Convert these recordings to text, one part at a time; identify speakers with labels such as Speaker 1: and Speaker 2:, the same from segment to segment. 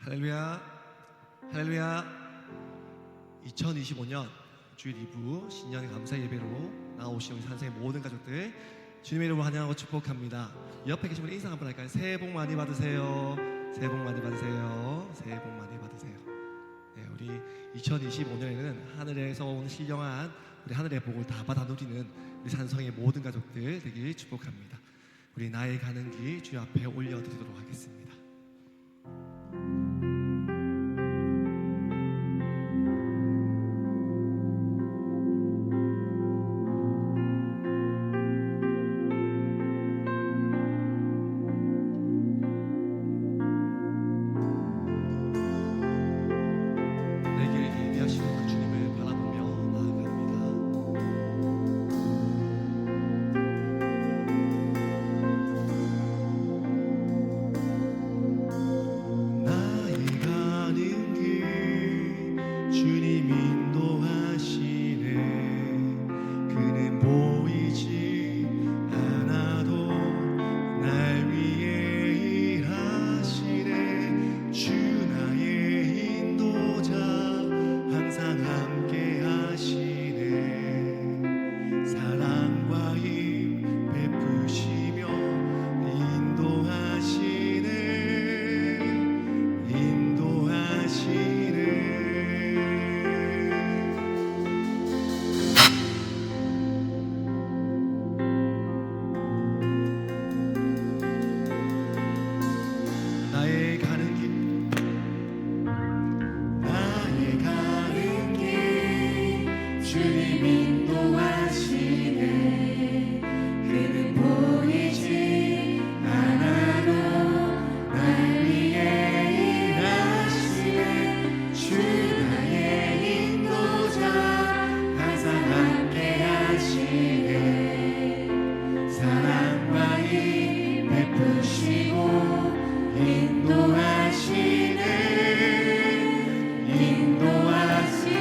Speaker 1: 할렐루야, 할렐루야. 2025년 주일 2부 신년의 감사 예배로 나오신 우리 산성의 모든 가족들 주님의 이름으로 환영하고 축복합니다. 옆에 계신 분 인사 한번 할까요? 새해 복 많이 받으세요. 새해 복 많이 받으세요. 새해 복 많이 받으세요. 네, 우리 2025년에는 하늘에서 온 신령한 우리 하늘의 복을 다 받아 누리는 우리 산성의 모든 가족들 되길 축복합니다. 우리 나의 가는 길 주님 앞에 올려드리도록 하겠습니다.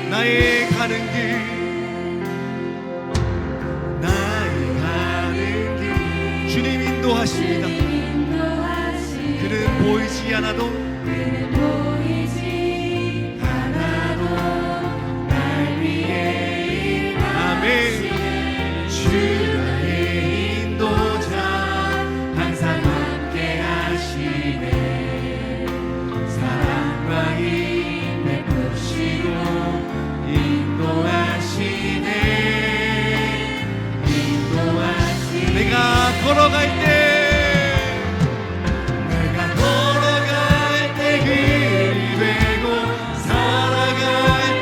Speaker 1: 나의 가는 길 주님 인도하십니다. 그는 보이지 않아도 날 위해 일하시네. 주 나의 인도자 항상 함께 하시네. 사랑과 힘 베푸시고 내가 걸어갈 때 길이 되고 살아갈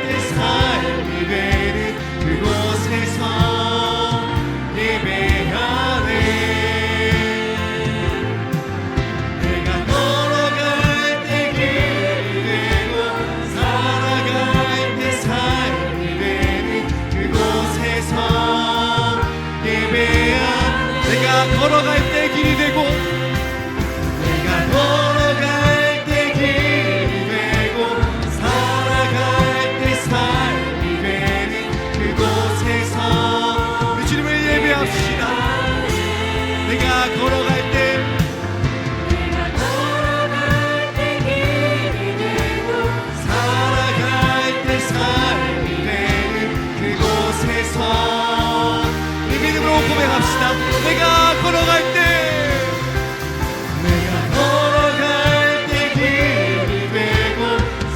Speaker 1: 때 삶이 되는 그곳에서 예배하네. 내가 걸어갈 때 길이 되고 살아갈 때 삶이 되는 그곳에서 예배하네. 내가 걸어갈 때 길이 되고 내가 걸어갈 때 길이 되고 살아갈 때 삶이 되는 그곳에서 우리 주님을 예배합시다. 내가 걸어갈 때 길이 되고 살아갈 때 삶이 되는 그곳에서 이 믿음으로 고백합시다. 내가 걸어갈 때 길이 되고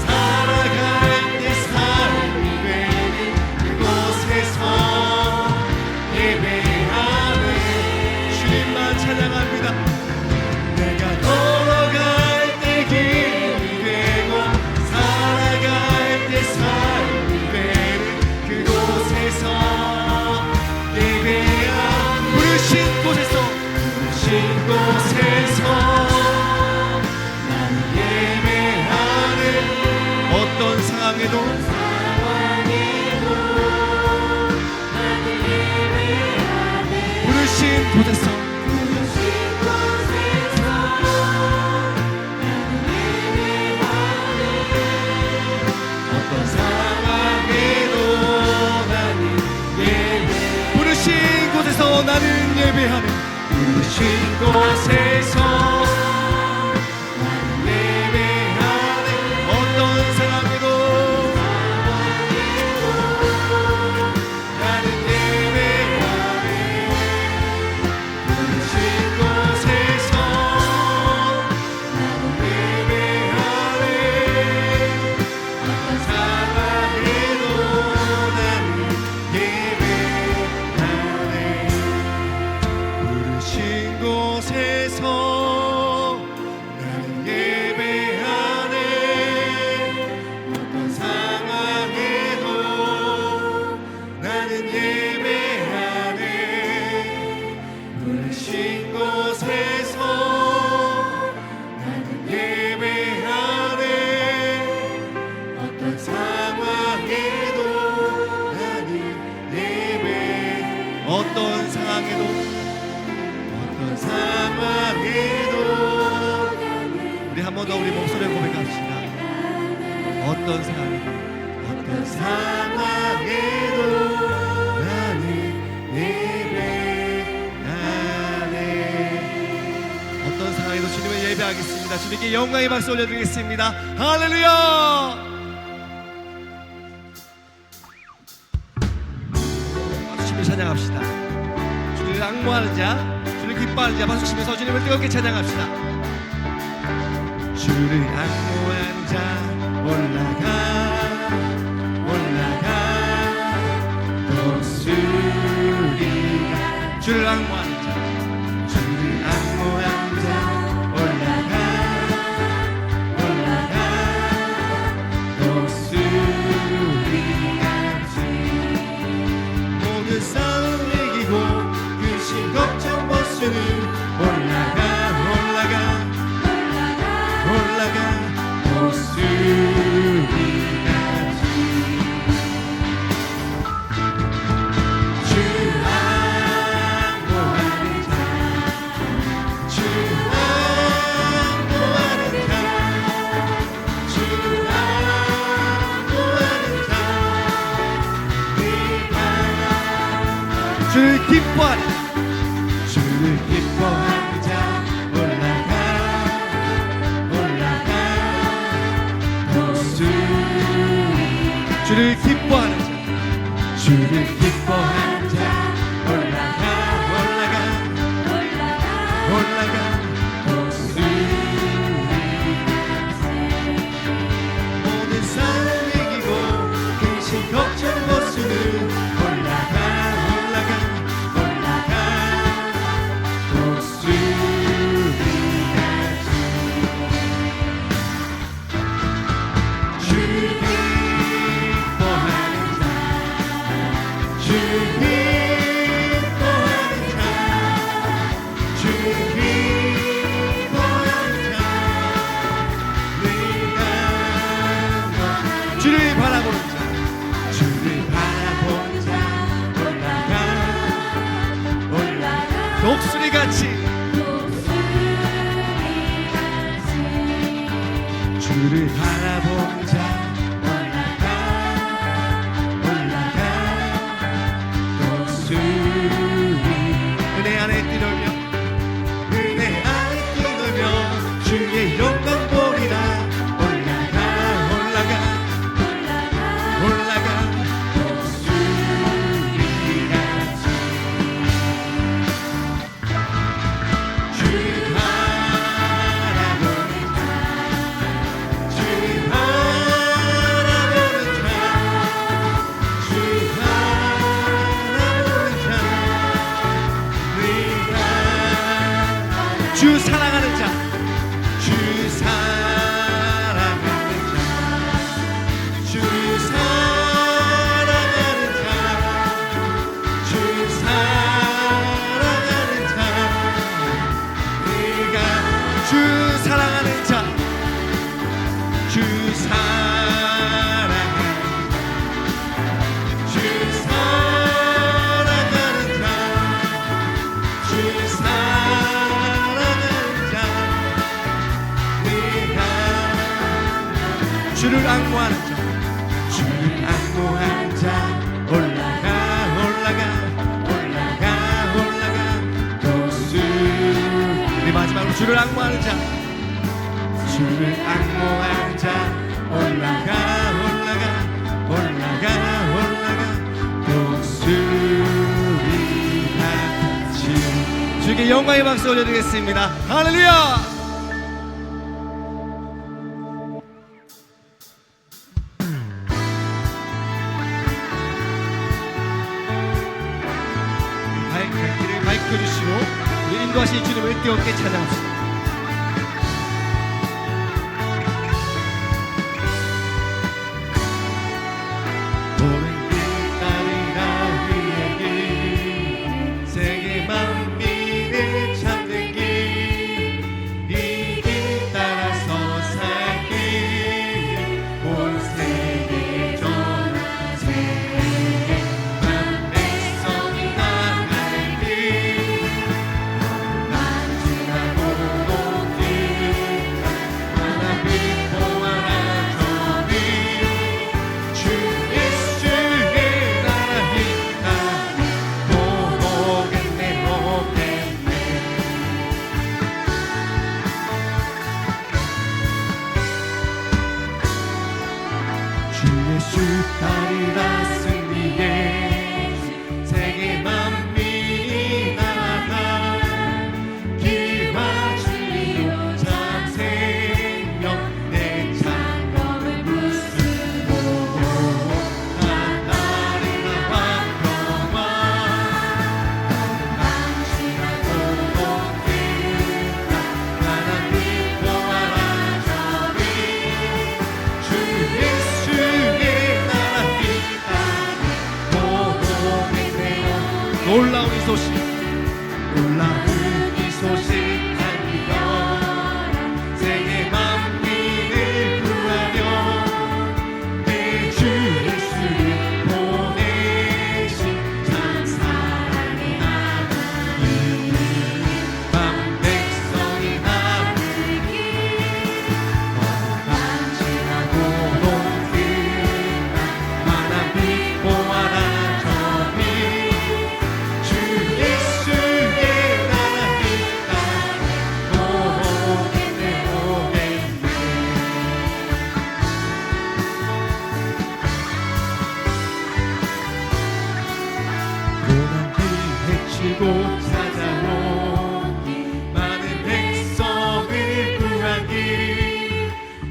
Speaker 1: 살아갈 때 삶이 되는 그곳에서 예배하네. 주님만 찬양합니다. 내가 걸어갈 때 길이 되고 살아갈 때 삶이 되는 그곳에서 예배하네. 부르신 곳에서 나는 예배하네. 어떤 상황에도 나는 예배하네. 부르신 곳에서 나는 예배하네. 어떤 상황에도 나는 예배하네. 부르신 곳에서 나는 예배하네. 부르신 곳에서 나는 예배하네. 더 우리 목소리를 고백합시다. 어떤 상황에도 나는 예배하네. 어떤 상황에도 주님을 예배하겠습니다. 주님께 영광의 박수 올려드리겠습니다. 할렐루야. 주님을 찬양합시다. 주님을 앙모하는 자, 주님을 기뻐하는 자, 박수 치면서 주님을 뜨겁게 찬양합시다. 주를 앙모하는 자 올라가 독수리가 주를 앙모하는 자, 주를 앙모하는 자 올라가 독수리같이 모든 싸움 이기고 근심 걱정 벗으는 올라가 독수리같이 주 앙모하는 자, 주 앙모하는 자, 주 앙모하는 자, 네가 주를 기뻐하는 자 올라가 주를 기뻐하는 자, 주를 기뻐하는 자 올라가 독수리같이 모든 싸움 이기고 근심 걱정 벗으는 올라가 독수리같이 주를 바라보는 자, 올라가 독수리같이 주를 바라보는 자 올라가 독수리 은혜 안에 뛰놀며 주의 영광 보리라 올라가 독수리같이 주를 바라보는 주 사랑하는 자, 주 사랑하는 자, 주 사랑하는 자, 주 사랑하는 자, 네가 주 사랑하는 자, 주 사랑하는 자, 주 사랑하는 자, 주 주를 앙모하는 자, 주를 앙모하는 자 올라가 독수리 마지막으로 주를 앙모하는 자, 주를 앙모하는 자 올라가 독수리같이 주께 영광의 박수 올려드리겠습니다. 할렐루야. 길을 밝혀주시고 우리 인도하신 주님을 뜨겁게 찬양합시다. 오랜 길 따르라 우리의 길 세계 만민을 찾는 길 이 길 따라서 살길 온 세계 전한 세계만 백성이 나갈 길 만지라고 예수 따르라 승리해 세계 만민이 나아가 길과 진리로 참 생명 내 창검을 부수고 하나님과 평화 방심하고 높이다 하나님 보아라 저기 주 예수의 나라 빛나 보호의 내용 놀라운 이 소식 놀라운 이 소식 알리려 세계 만민을 구하려 내 주 예수를 보내신 참 사랑의 하나님 만 백성이 나르기 방심하고 높이다 하나님 보아라 저기 주 예수의 나라 빛나 보겠네 보겠네 고난길 헤치고 찾아온 많은 백성을 구하기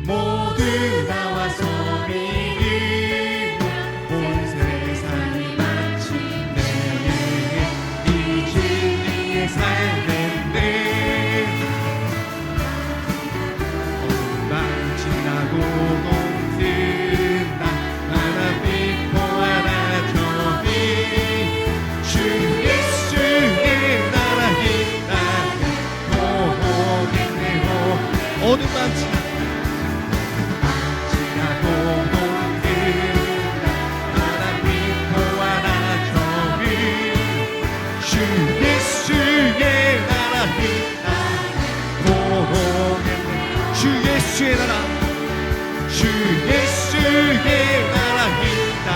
Speaker 1: 모두 나와서 믿으며 온 세상이 마침내 이 진리의 삶인데 망치나고 녹든다 하나님 보아라 저기 주 예수의 나라 있다 보겠네 어둠 망치나고 녹든다 하나님 보아라 저기 주 예수의 나라 있다 보겠네 주 예수의 나라 주 예수의 나라 있다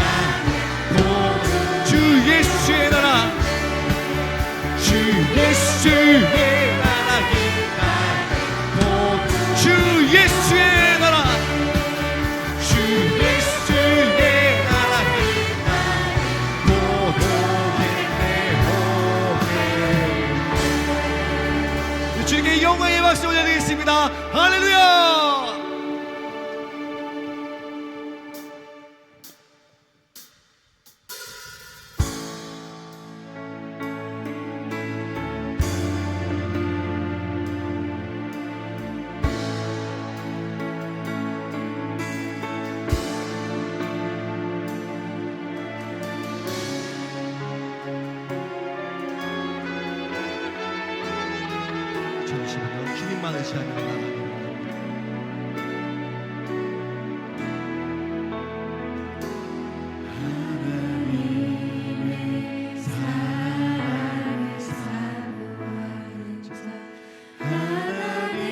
Speaker 1: 주 예수의 나라 주 예수의 나라 있다 주 예수의 나라 주 예수의 나라 있다 보겠네 주님께 영광의 박수 올려드리겠습니다. 할렐루야. 잠시만요. 주님만을 시하며 나가는 하나님의 사랑을 사모하는 자 하나님의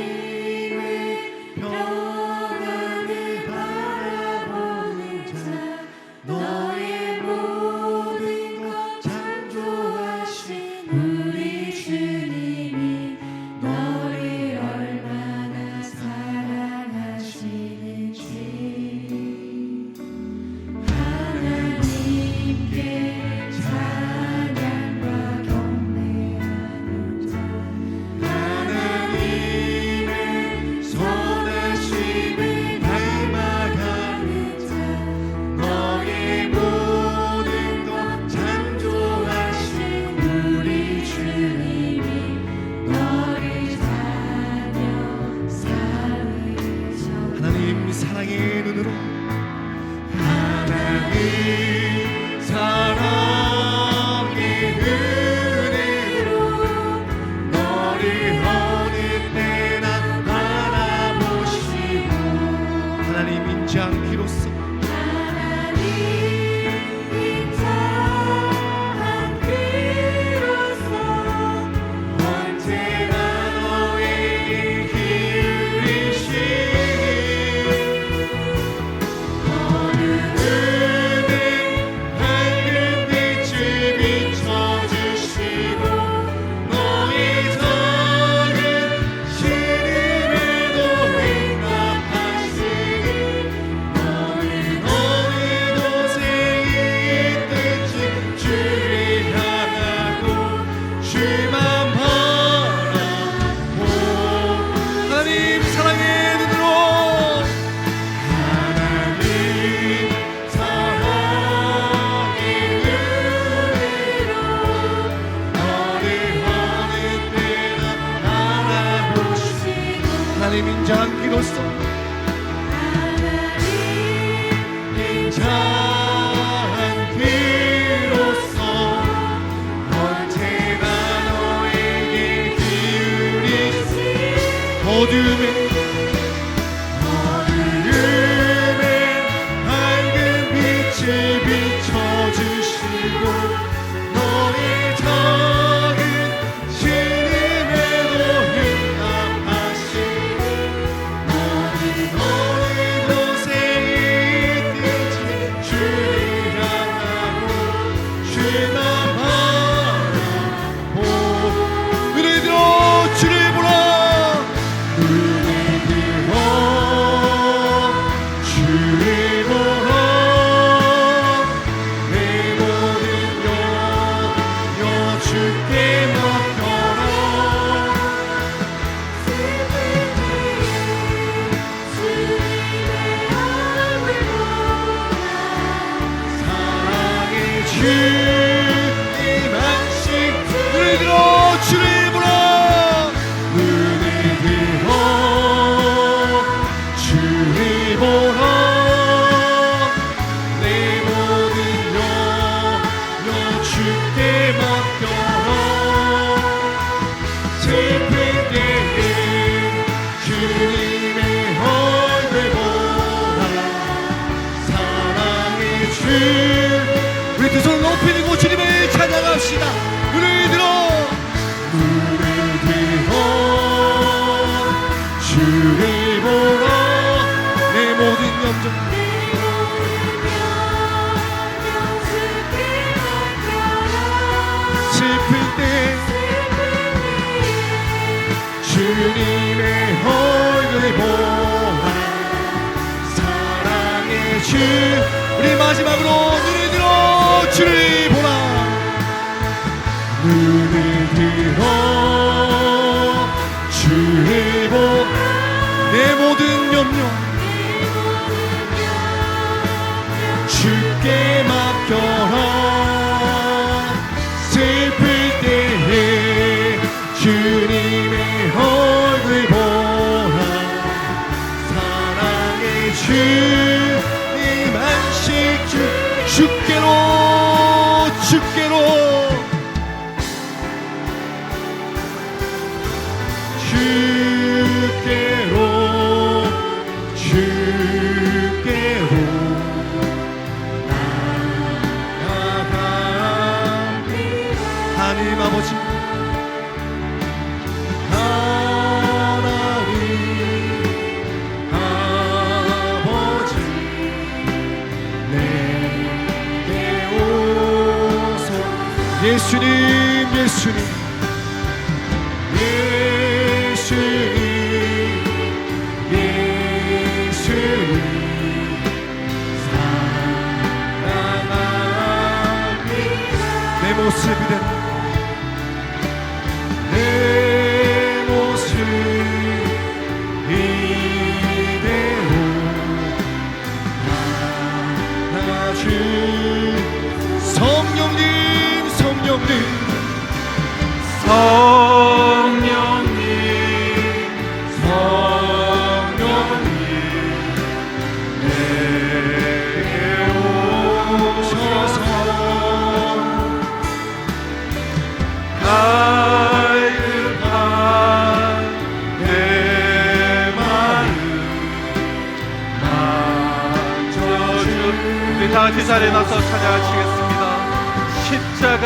Speaker 1: 평안을 바라보는 자 너의 모든 것 창조하신 우리 주님이 너를 얼마나 사랑하시는지 하나님께 찬양과 경배하는 자 하나님의 선하심을 닮아가는 자 너의 모든 것 창조하신 우리 주님이 너를 사며 사으셔 하나님 사랑의 눈으로 하나님 사랑의 눈으로 너를 어느 때나 바라보시고 하나님 인자함기로써 하나님 인자함기로써 언제나 너에게 기울이시니 어느 은혜도 밝은 빛을 비춰주시고 너의 작은 신임에도 응답하시니 너는 요새 있듯이 주를 향하고 주만 바라보 눈을 들어 주를 보라 눈을 들어 주를 보라 내 모든 영역 주께 맡겨라 사랑의 주님 안식 눈을 들어 주를 보라 눈을 들어 주를 보라 내 모든 영역 주께 맡겨라 슬플 때에 주님의 얼굴 보라 사랑의 주 우리 두 손 높이 들고 주님을 찬양합시다 눈을 들어 주를 보라 내 모든 염정 슬플 때 주님의 얼굴을 보라 사랑의 주 우리 마지막으로 눈을 들어 주를 보라 눈을 들어 주를 보라 내 모든 염려 주께 맡겨라 슬플 때에 주님의 얼굴 보라 사랑의 주님 안식 주께로 하나님 아버지 내게 오소 예수님 내 모습 이대로 받아주 성령님 내게 오셔서
Speaker 2: 다 같이 자리에 나서 찬양하시겠습니다. 십자가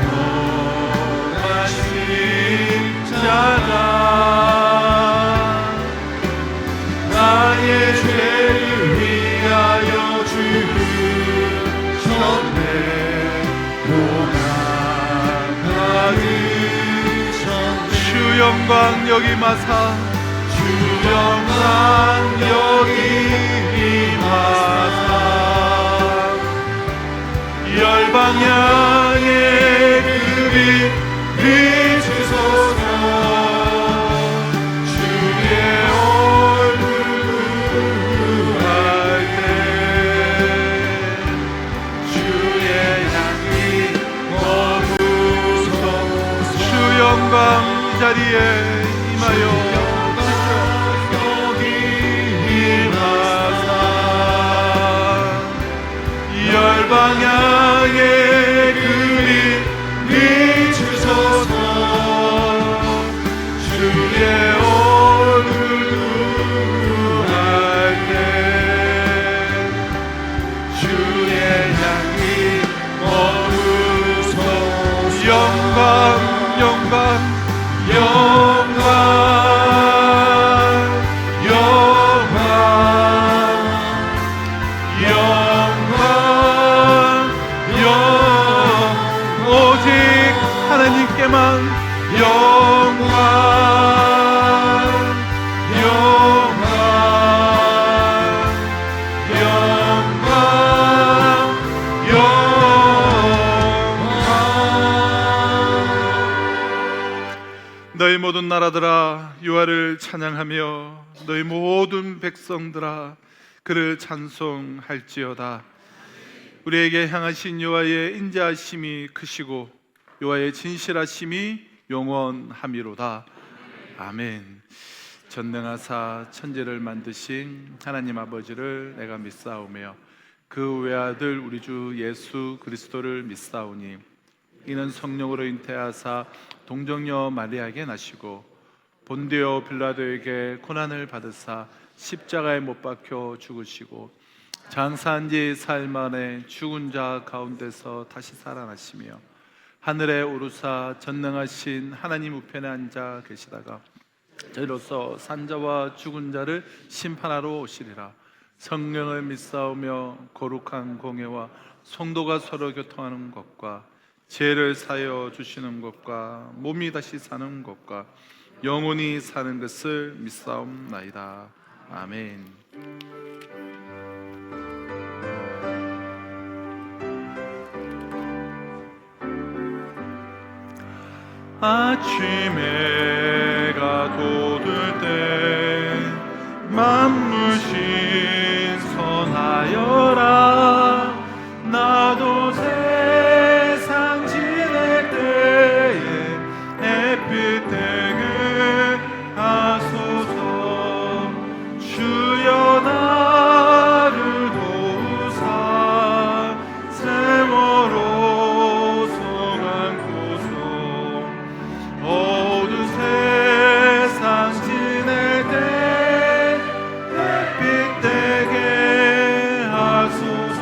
Speaker 2: 너가 십자가 나의 죄를 위하여 죽으셨네 주 영광 여기 마사 주 영광 여기 임하사 열방향의 그 빛 비추소서 주의 얼굴 구할 때 주의 향기 머무소서 주 영광 자리에 임하여 여기 임하사 방향에 그리 비추소서. 주의 얼굴 구할 때 주의 향기 머무소서. 영광 영광 영광 영광 영광 오직 하나님께만 영광 영광 영광 영광. 너희 모든 나라들아 여호와를 찬양하며 너희 모든 백성들아 그를 찬송할지어다. 우리에게 향하신 여호와의 인자하심이 크시고 여호와의 진실하심이 영원함이로다. 아멘. 전능하사 천지를 만드신 하나님 아버지를 내가 믿사오며 그 외아들 우리 주 예수 그리스도를 믿사오니 이는 성령으로 잉태하사 동정녀 마리아에게 나시고 본디오 빌라도에게 고난을 받으사 십자가에 못 박혀 죽으시고 장사한 지 사흘 만에 죽은 자 가운데서 다시 살아나시며 하늘에 오르사 전능하신 하나님 우편에 앉아 계시다가 저희로서 산자와 죽은 자를 심판하러 오시리라. 성령을 믿사오며 거룩한 공예와 성도가 서로 교통하는 것과 죄를 사여 주시는 것과 몸이 다시 사는 것과 영원히 사는 것을 믿사옵나이다. 아멘. 아침 해가 돋을 때 만물 신선하여라. 나도 세상 지낼 때에 햇빛 되게 하소서. 주여 나를 도우사 세월호 성안고소. 어두운 세상 지낼 때 햇빛 되게 하소서.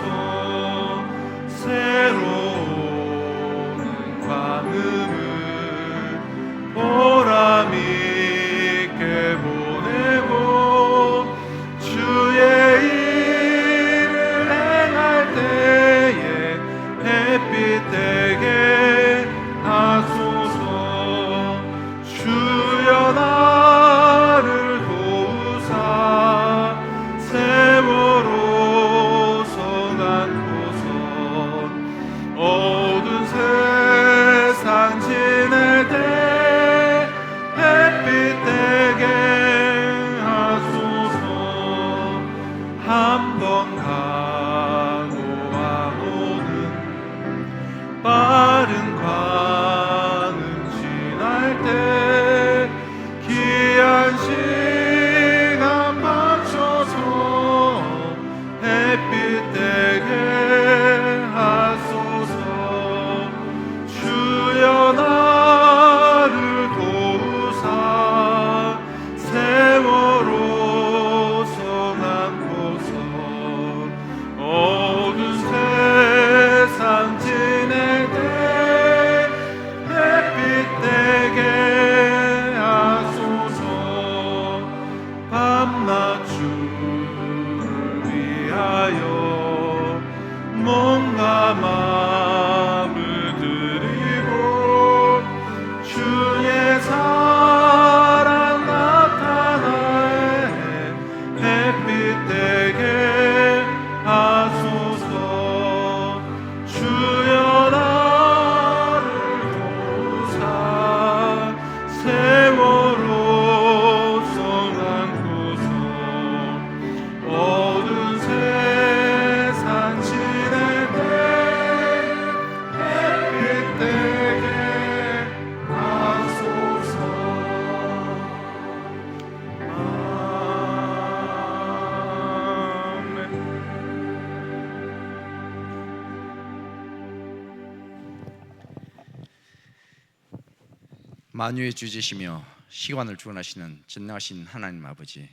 Speaker 3: 만유의 주제시며 시간을 주관하시는 전능하신 하나님 아버지,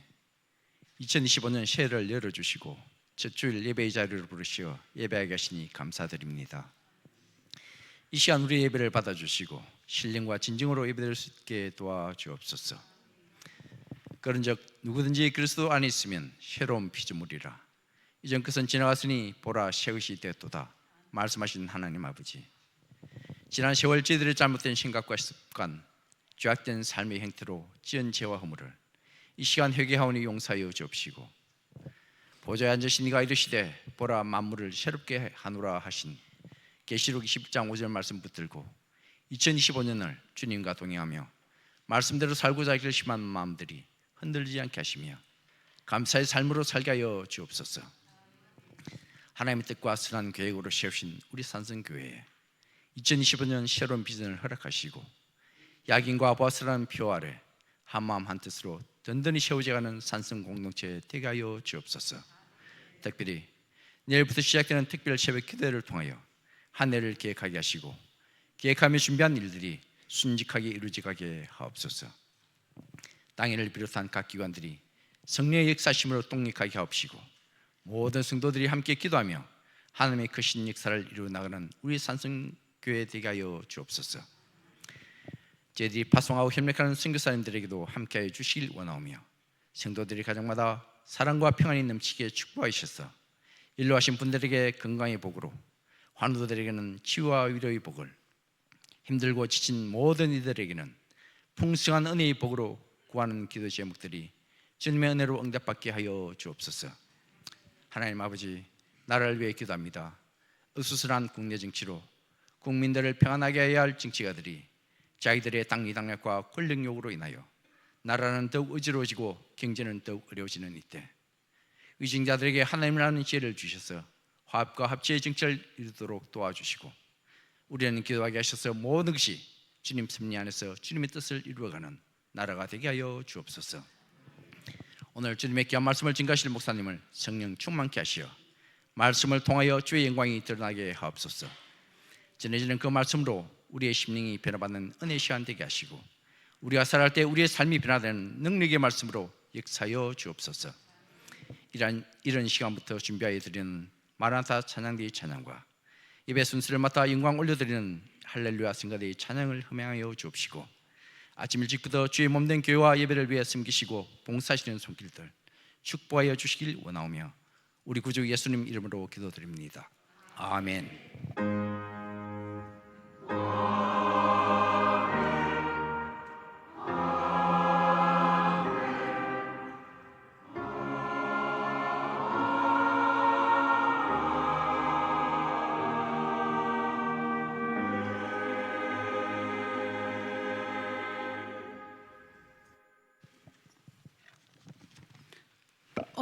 Speaker 3: 2025년 새해를 열어주시고 첫 주일 예배의 자리를 부르시어 예배하게 하시니 감사드립니다. 이 시간 우리의 예배를 받아주시고 신령과 진정으로 예배드릴 수 있게 도와주옵소서. 그런즉 누구든지 그리스도 안에 있으면 새로운 피조물이라, 이전 것은 지나갔으니 보라 새 것이 되었도다 말씀하신 하나님 아버지, 지난 세월 저희들의 잘못된 생각과 습관, 죄악된 삶의 행태로 지은 죄와 허물을 이 시간 회개하오니 용서하여 주옵시고, 보좌에 앉으신 이가 이르시되 보라 만물을 새롭게 하노라 하신 계시록 20장 5절 말씀 붙들고 2025년을 주님과 동행하며 말씀대로 살고자 결심한 마음들이 흔들리지 않게 하시며 감사의 삶으로 살게 하여 주옵소서. 하나님의 뜻과 선한 계획으로 세우신 우리 산성교회에 2025년 새로운 비전을 허락하시고 약인과 보아스라는 표 아래 한마음 한뜻으로 든든히 세워져가는 산성 공동체 되게 하여 주옵소서. 특별히 내일부터 시작되는 특별 새벽 기도회를 통하여 한 해를 계획하게 하시고 계획하며 준비한 일들이 순직하게 이루어지게 하옵소서. 땅일을 비롯한 각 기관들이 성령의 역사심으로 독립하게 하옵시고 모든 성도들이 함께 기도하며 하나님의 크신 역사를 이루어 나가는 우리 산성교회 되게 하여 주옵소서. 저희들이 파송하고 협력하는 선교사님들에게도 함께하여 주시길 원하오며 성도들이 가정마다 사랑과 평안이 넘치게 축복하셔서 일로하신 분들에게 건강의 복으로, 환우들에게는 치유와 위로의 복을, 힘들고 지친 모든 이들에게는 풍성한 은혜의 복으로 구하는 기도 제목들이 주님의 은혜로 응답받게 하여 주옵소서. 하나님 아버지, 나라를 위해 기도합니다. 으스스한 국내 정치로 국민들을 평안하게 해야 할 정치가들이 자기들의 당리당략과 권력욕으로 인하여 나라는 더욱 어지러워지고 경제는 더욱 어려워지는 이때 위증자들에게 하나님이라는 지혜를 주셔서 화합과 합치의 정치를 이루도록 도와주시고 우리는 기도하게 하셔서 모든 것이 주님 섭리 안에서 주님의 뜻을 이루어가는 나라가 되게 하여 주옵소서. 오늘 주님의 귀한 말씀을 증거하실 목사님을 성령 충만케 하시어 말씀을 통하여 주의 영광이 드러나게 하옵소서. 전해지는 그 말씀으로 우리의 심령이 변화받는 은혜 시간 되게 하시고 우리가 살아갈 때 우리의 삶이 변화되는 능력의 말씀으로 역사하여 주옵소서. 이런 시간부터 준비하여 드리는 마라나타 찬양대의 찬양과 예배 순서를 맡아 영광 올려드리는 할렐루야 성가대의 찬양을 흠양하여 주옵시고 아침 일찍부터 주의 몸된 교회와 예배를 위해 섬기시고 봉사하시는 손길들 축복하여 주시길 원하오며 우리 구주 예수님 이름으로 기도드립니다. 아멘.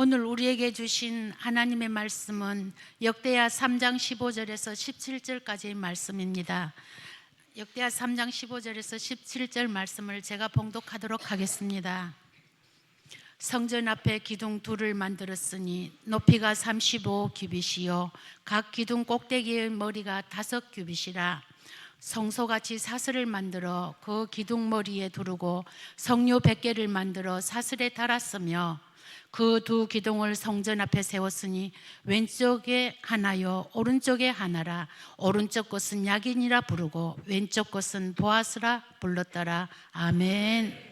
Speaker 4: 오늘 우리에게 주신 하나님의 말씀은 역대하 3장 15절에서 17절까지의 말씀입니다. 역대하 3장 15절에서 17절 말씀을 제가 봉독하도록 하겠습니다. 성전 앞에 기둥 둘을 만들었으니 높이가 35규빗이요 각 기둥 꼭대기의 머리가 5규빗이라. 성소같이 사슬을 만들어 그 기둥 머리에 두르고 성료 100개를 만들어 사슬에 달았으며 그 두 기둥을 성전 앞에 세웠으니 왼쪽에 하나요 오른쪽에 하나라. 오른쪽 것은 야긴이라 부르고 왼쪽 것은 보아스라 불렀더라. 아멘.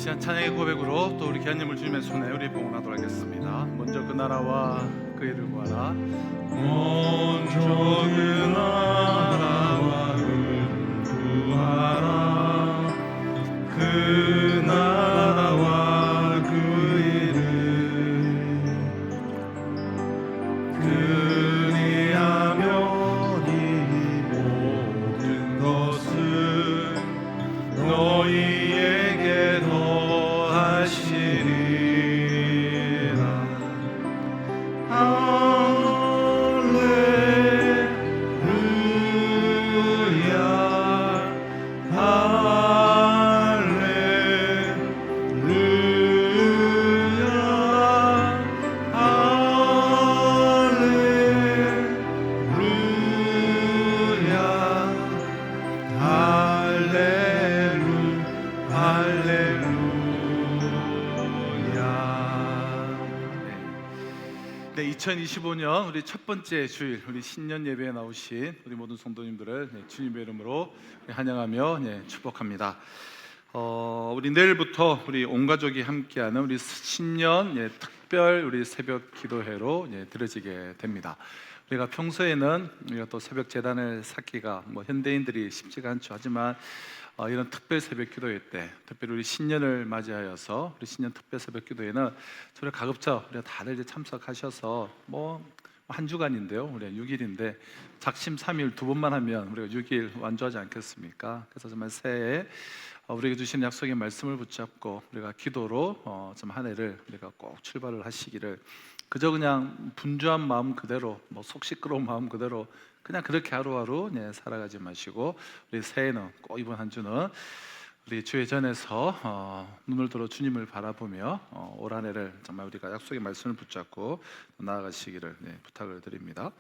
Speaker 2: 시간 찬양의 고백으로 또 우리 귀한님을 주님의 손에 우리 봉헌하도록 하겠습니다. 먼저 그 나라와 그 일을 구하라. 먼저 그 나라와 그 일을 구하라. 그 나라와 그 일을 그리하면 이 모든 것을 너희에게 더하시리라. 네, 2025년 우리 첫 번째 주일 우리 신년 예배에 나오신 우리 모든 성도님들을 주님의 이름으로 환영하며 축복합니다. 우리 내일부터 우리 온 가족이 함께하는 우리 신년 특별 우리 새벽 기도회로 들어지게 됩니다. 우리가 평소에는 우리가 또 새벽 재단을 쌓기가 현대인들이 쉽지가 않죠. 하지만 이런 특별 새벽 기도회 때, 특별히 우리 신년을 맞이하여서 우리 신년 특별 새벽 기도회는 저를 가급적 우리가 다들 이제 참석하셔서 한 주간인데요, 우리가 6일인데 작심 3일 두 번만 하면 우리가 6일 완주하지 않겠습니까? 그래서 정말 새해에 우리에게 주신 약속의 말씀을 붙잡고 우리가 기도로 좀 한 해를 우리가 꼭 출발을 하시기를, 그저 그냥 분주한 마음 그대로 속 시끄러운 마음 그대로 그냥 그렇게 하루하루 살아가지 마시고 우리 새해는 꼭 이번 한 주는 우리 주의 전에서 눈을 들어 주님을 바라보며 올 한 해를 정말 우리가 약속의 말씀을 붙잡고 나아가시기를 부탁을 드립니다.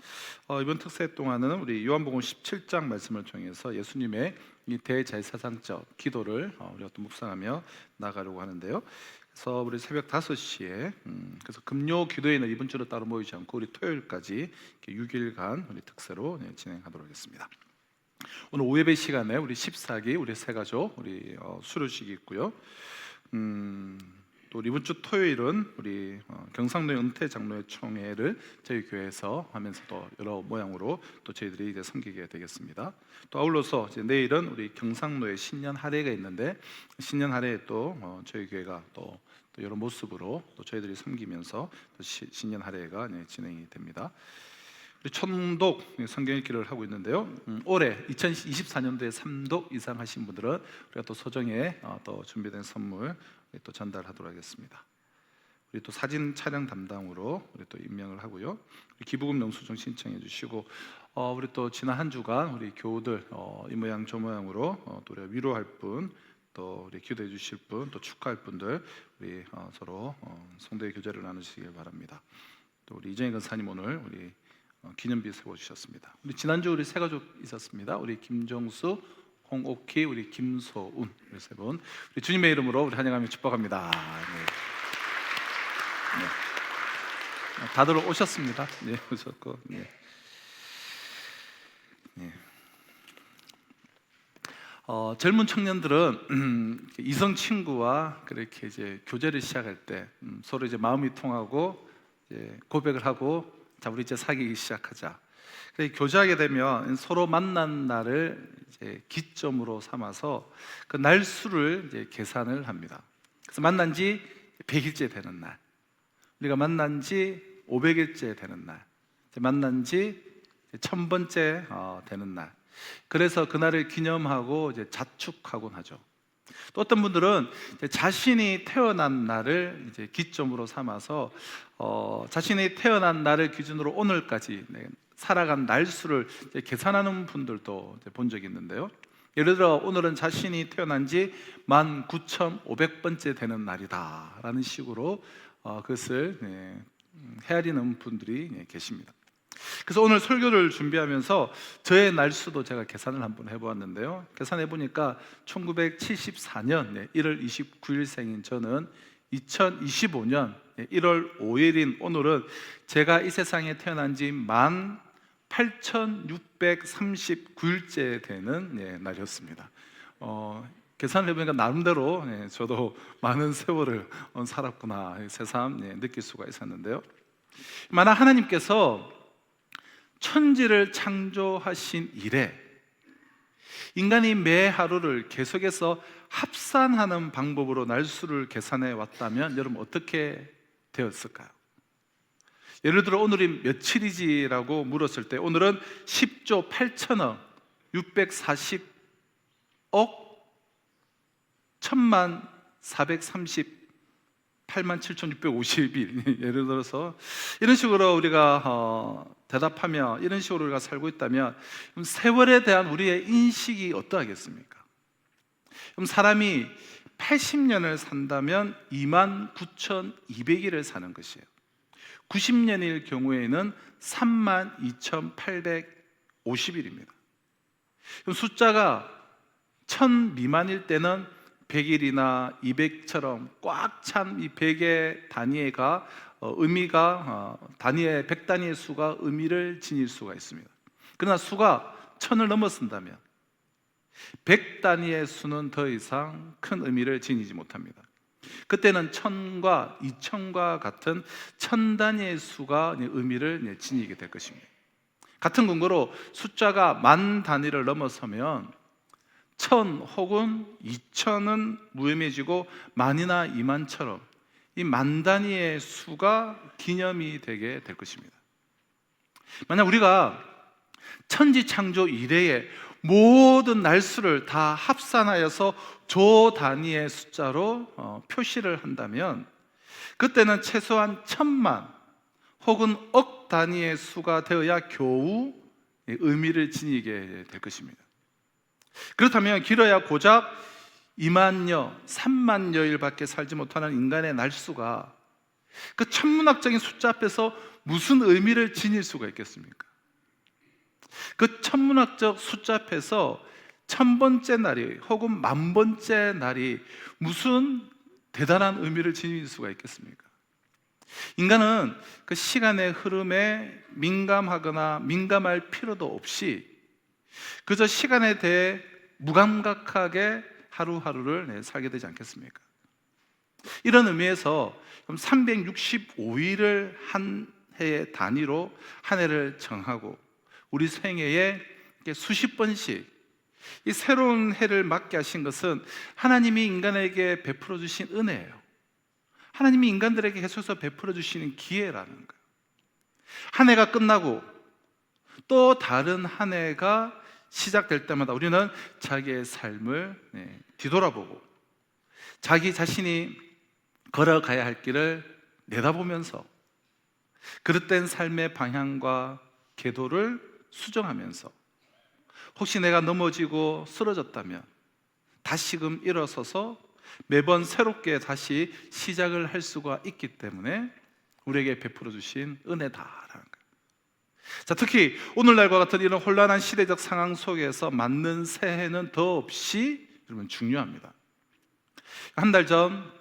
Speaker 2: 이번 특세 동안은 우리 요한복음 17장 말씀을 통해서 예수님의 이 대제사장적 기도를 우리가 또 묵상하며 나아가려고 하는데요. 그래서 우리 새벽 5시에 그래서 금요 기도회는 이번 주로 따로 모이지 않고 우리 토요일까지 6일간 우리 특세로 진행하도록 하겠습니다. 오늘 오예배 시간에 우리 14기 우리 새 가족 우리 수료식이 있고요. 또 이번 주 토요일은 우리 경상도의 은퇴 장로회 총회를 저희 교회에서 하면서 또 여러 모양으로 또 저희들이 이제 섬기게 되겠습니다. 또 아울러서 이제 내일은 우리 경상도의 신년 할애가 있는데 신년 할애에 또 저희 교회가 또 여러 모습으로 또 저희들이 섬기면서 또 신년 할애가 진행이 됩니다. 우리 천독 성경 읽기를 하고 있는데요. 올해 2024년도에 3독 이상 하신 분들은 우리가 또 소정에 또 준비된 선물 또 전달하도록 하겠습니다. 우리 또 사진 촬영 담당으로 우리 또 임명을 하고요. 우리 기부금 영수증 신청해 주시고 우리 또 지난 한 주간 우리 교우들 이 모양 저 모양으로 또 우리가 위로할 분, 또 우리 기도해 주실 분, 또 축하할 분들 우리 서로 성도의 교제를 나누시길 바랍니다. 또 우리 이정희 권사님 오늘 우리 기념비 세워주셨습니다. 우리 지난주 우리 세 가족 있었습니다. 우리 김정수, 홍옥희, 우리 김소운 우리 세 분 우리 주님의 이름으로 우리 환영하며 축복합니다. 네. 다들 오셨습니다. 네, 오셨고. 네. 젊은 청년들은 이성 친구와 그렇게 이제 교제를 시작할 때 서로 이제 마음이 통하고 이제 고백을 하고 자 우리 이제 사귀기 시작하자. 그래서 교제하게 되면 서로 만난 날을 이제 기점으로 삼아서 그 날수를 이제 계산을 합니다. 그래서 만난 지 100일째 되는 날, 우리가 만난 지 500일째 되는 날, 만난 지 1000번째 되는 날. 그래서 그날을 기념하고 이제 자축하곤 하죠. 또 어떤 분들은 자신이 태어난 날을 이제 기점으로 삼아서 자신이 태어난 날을 기준으로 오늘까지 살아간 날수를 계산하는 분들도 본 적이 있는데요. 예를 들어 오늘은 자신이 태어난 지 19,500번째 되는 날이다 라는 식으로 그것을 헤아리는 분들이 계십니다. 그래서 오늘 설교를 준비하면서 저의 날수도 제가 계산을 한번 해보았는데요. 계산해 보니까 1974년 1월 29일생인 저는 2025년 1월 5일인 오늘은 제가 이 세상에 태어난 지 18,639일째 되는 날이었습니다. 계산을 해보니까 나름대로 저도 많은 세월을 살았구나 새삼 느낄 수가 있었는데요. 만약 하나님께서 천지를 창조하신 이래 인간이 매 하루를 계속해서 합산하는 방법으로 날수를 계산해 왔다면 여러분 어떻게 되었을까요? 예를 들어 오늘이 며칠이지라고 물었을 때 오늘은 10조 8천억 640억 1000만 438만 7650일 예를 들어서 이런 식으로 우리가 대답하며 이런 식으로 우리가 살고 있다면 그럼 세월에 대한 우리의 인식이 어떠하겠습니까? 그럼 사람이 80년을 산다면 29,200일을 사는 것이에요. 90년일 경우에는 32,850일입니다. 그럼 숫자가 1000 미만일 때는 100일이나 200처럼 꽉 찬 이 100의 단위가 의미가 단위의 100단위의 수가 의미를 지닐 수가 있습니다. 그러나 수가 1000을 넘어선다면 100단위의 수는 더 이상 큰 의미를 지니지 못합니다. 그때는 1000과 2000과 같은 1000단위의 수가 의미를 지니게 될 것입니다. 같은 근거로 숫자가 만 단위를 넘어서면 1000 혹은 2000은 무의미해지고 만이나 2만처럼 이 만 단위의 수가 기념이 되게 될 것입니다. 만약 우리가 천지 창조 이래의 모든 날수를 다 합산하여서 조 단위의 숫자로 표시를 한다면 그때는 최소한 1000만 혹은 억 단위의 수가 되어야 겨우 의미를 지니게 될 것입니다. 그렇다면 길어야 고작 2만여, 3만여일밖에 살지 못하는 인간의 날수가 그 천문학적인 숫자 앞에서 무슨 의미를 지닐 수가 있겠습니까? 그 천문학적 숫자 앞에서 1000번째 날이 혹은 10,000번째 날이 무슨 대단한 의미를 지닐 수가 있겠습니까? 인간은 그 시간의 흐름에 민감하거나 민감할 필요도 없이 그저 시간에 대해 무감각하게 하루하루를 살게 되지 않겠습니까? 이런 의미에서 365일을 한 해의 단위로 한 해를 정하고 우리 생애에 수십 번씩 이 새로운 해를 맞게 하신 것은 하나님이 인간에게 베풀어 주신 은혜예요. 하나님이 인간들에게 계속해서 베풀어 주시는 기회라는 거예요. 한 해가 끝나고 또 다른 한 해가 시작될 때마다 우리는 자기의 삶을 뒤돌아보고 자기 자신이 걸어가야 할 길을 내다보면서 그릇된 삶의 방향과 궤도를 수정하면서 혹시 내가 넘어지고 쓰러졌다면 다시금 일어서서 매번 새롭게 다시 시작을 할 수가 있기 때문에 우리에게 베풀어 주신 은혜다라는 거예요. 자, 특히 오늘날과 같은 이런 혼란한 시대적 상황 속에서 맞는 새해는 더없이 여러분 중요합니다. 한 달 전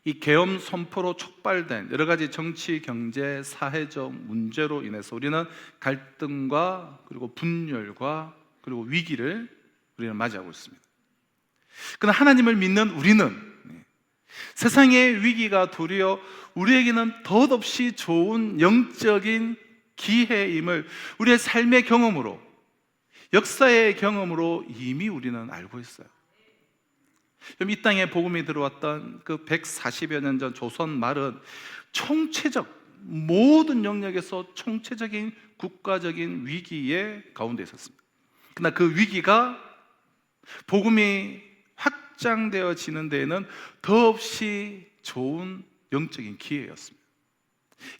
Speaker 2: 이 계엄 선포로 촉발된 여러 가지 정치, 경제, 사회적 문제로 인해서 우리는 갈등과 그리고 분열과 그리고 위기를 우리는 맞이하고 있습니다. 그러나 하나님을 믿는 우리는 세상의 위기가 도리어 우리에게는 덧없이 좋은 영적인 기회임을 우리의 삶의 경험으로 역사의 경험으로 이미 우리는 알고 있어요. 이 땅에 복음이 들어왔던 그 140여 년 전 조선 말은 총체적 모든 영역에서 총체적인 국가적인 위기의 가운데 있었습니다. 그러나 그 위기가 복음이 확장되어지는 데에는 더없이 좋은 영적인 기회였습니다.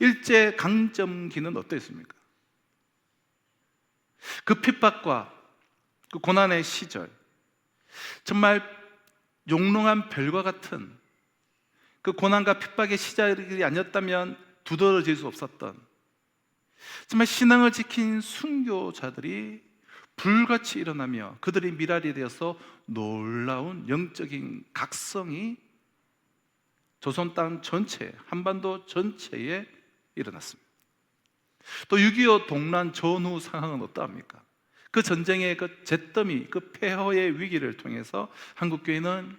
Speaker 2: 일제 강점기는 어땠습니까? 그 핍박과 그 고난의 시절, 정말 용롱한 별과 같은 그 고난과 핍박의 시절이 아니었다면 두드러질 수 없었던 정말 신앙을 지킨 순교자들이 불같이 일어나며 그들이 미랄이 되어서 놀라운 영적인 각성이 조선 땅 전체, 한반도 전체에 일어났습니다. 또 6.25 동란 전후 상황은 어떠합니까? 그 전쟁의 그 잿더미, 그 폐허의 위기를 통해서 한국교회는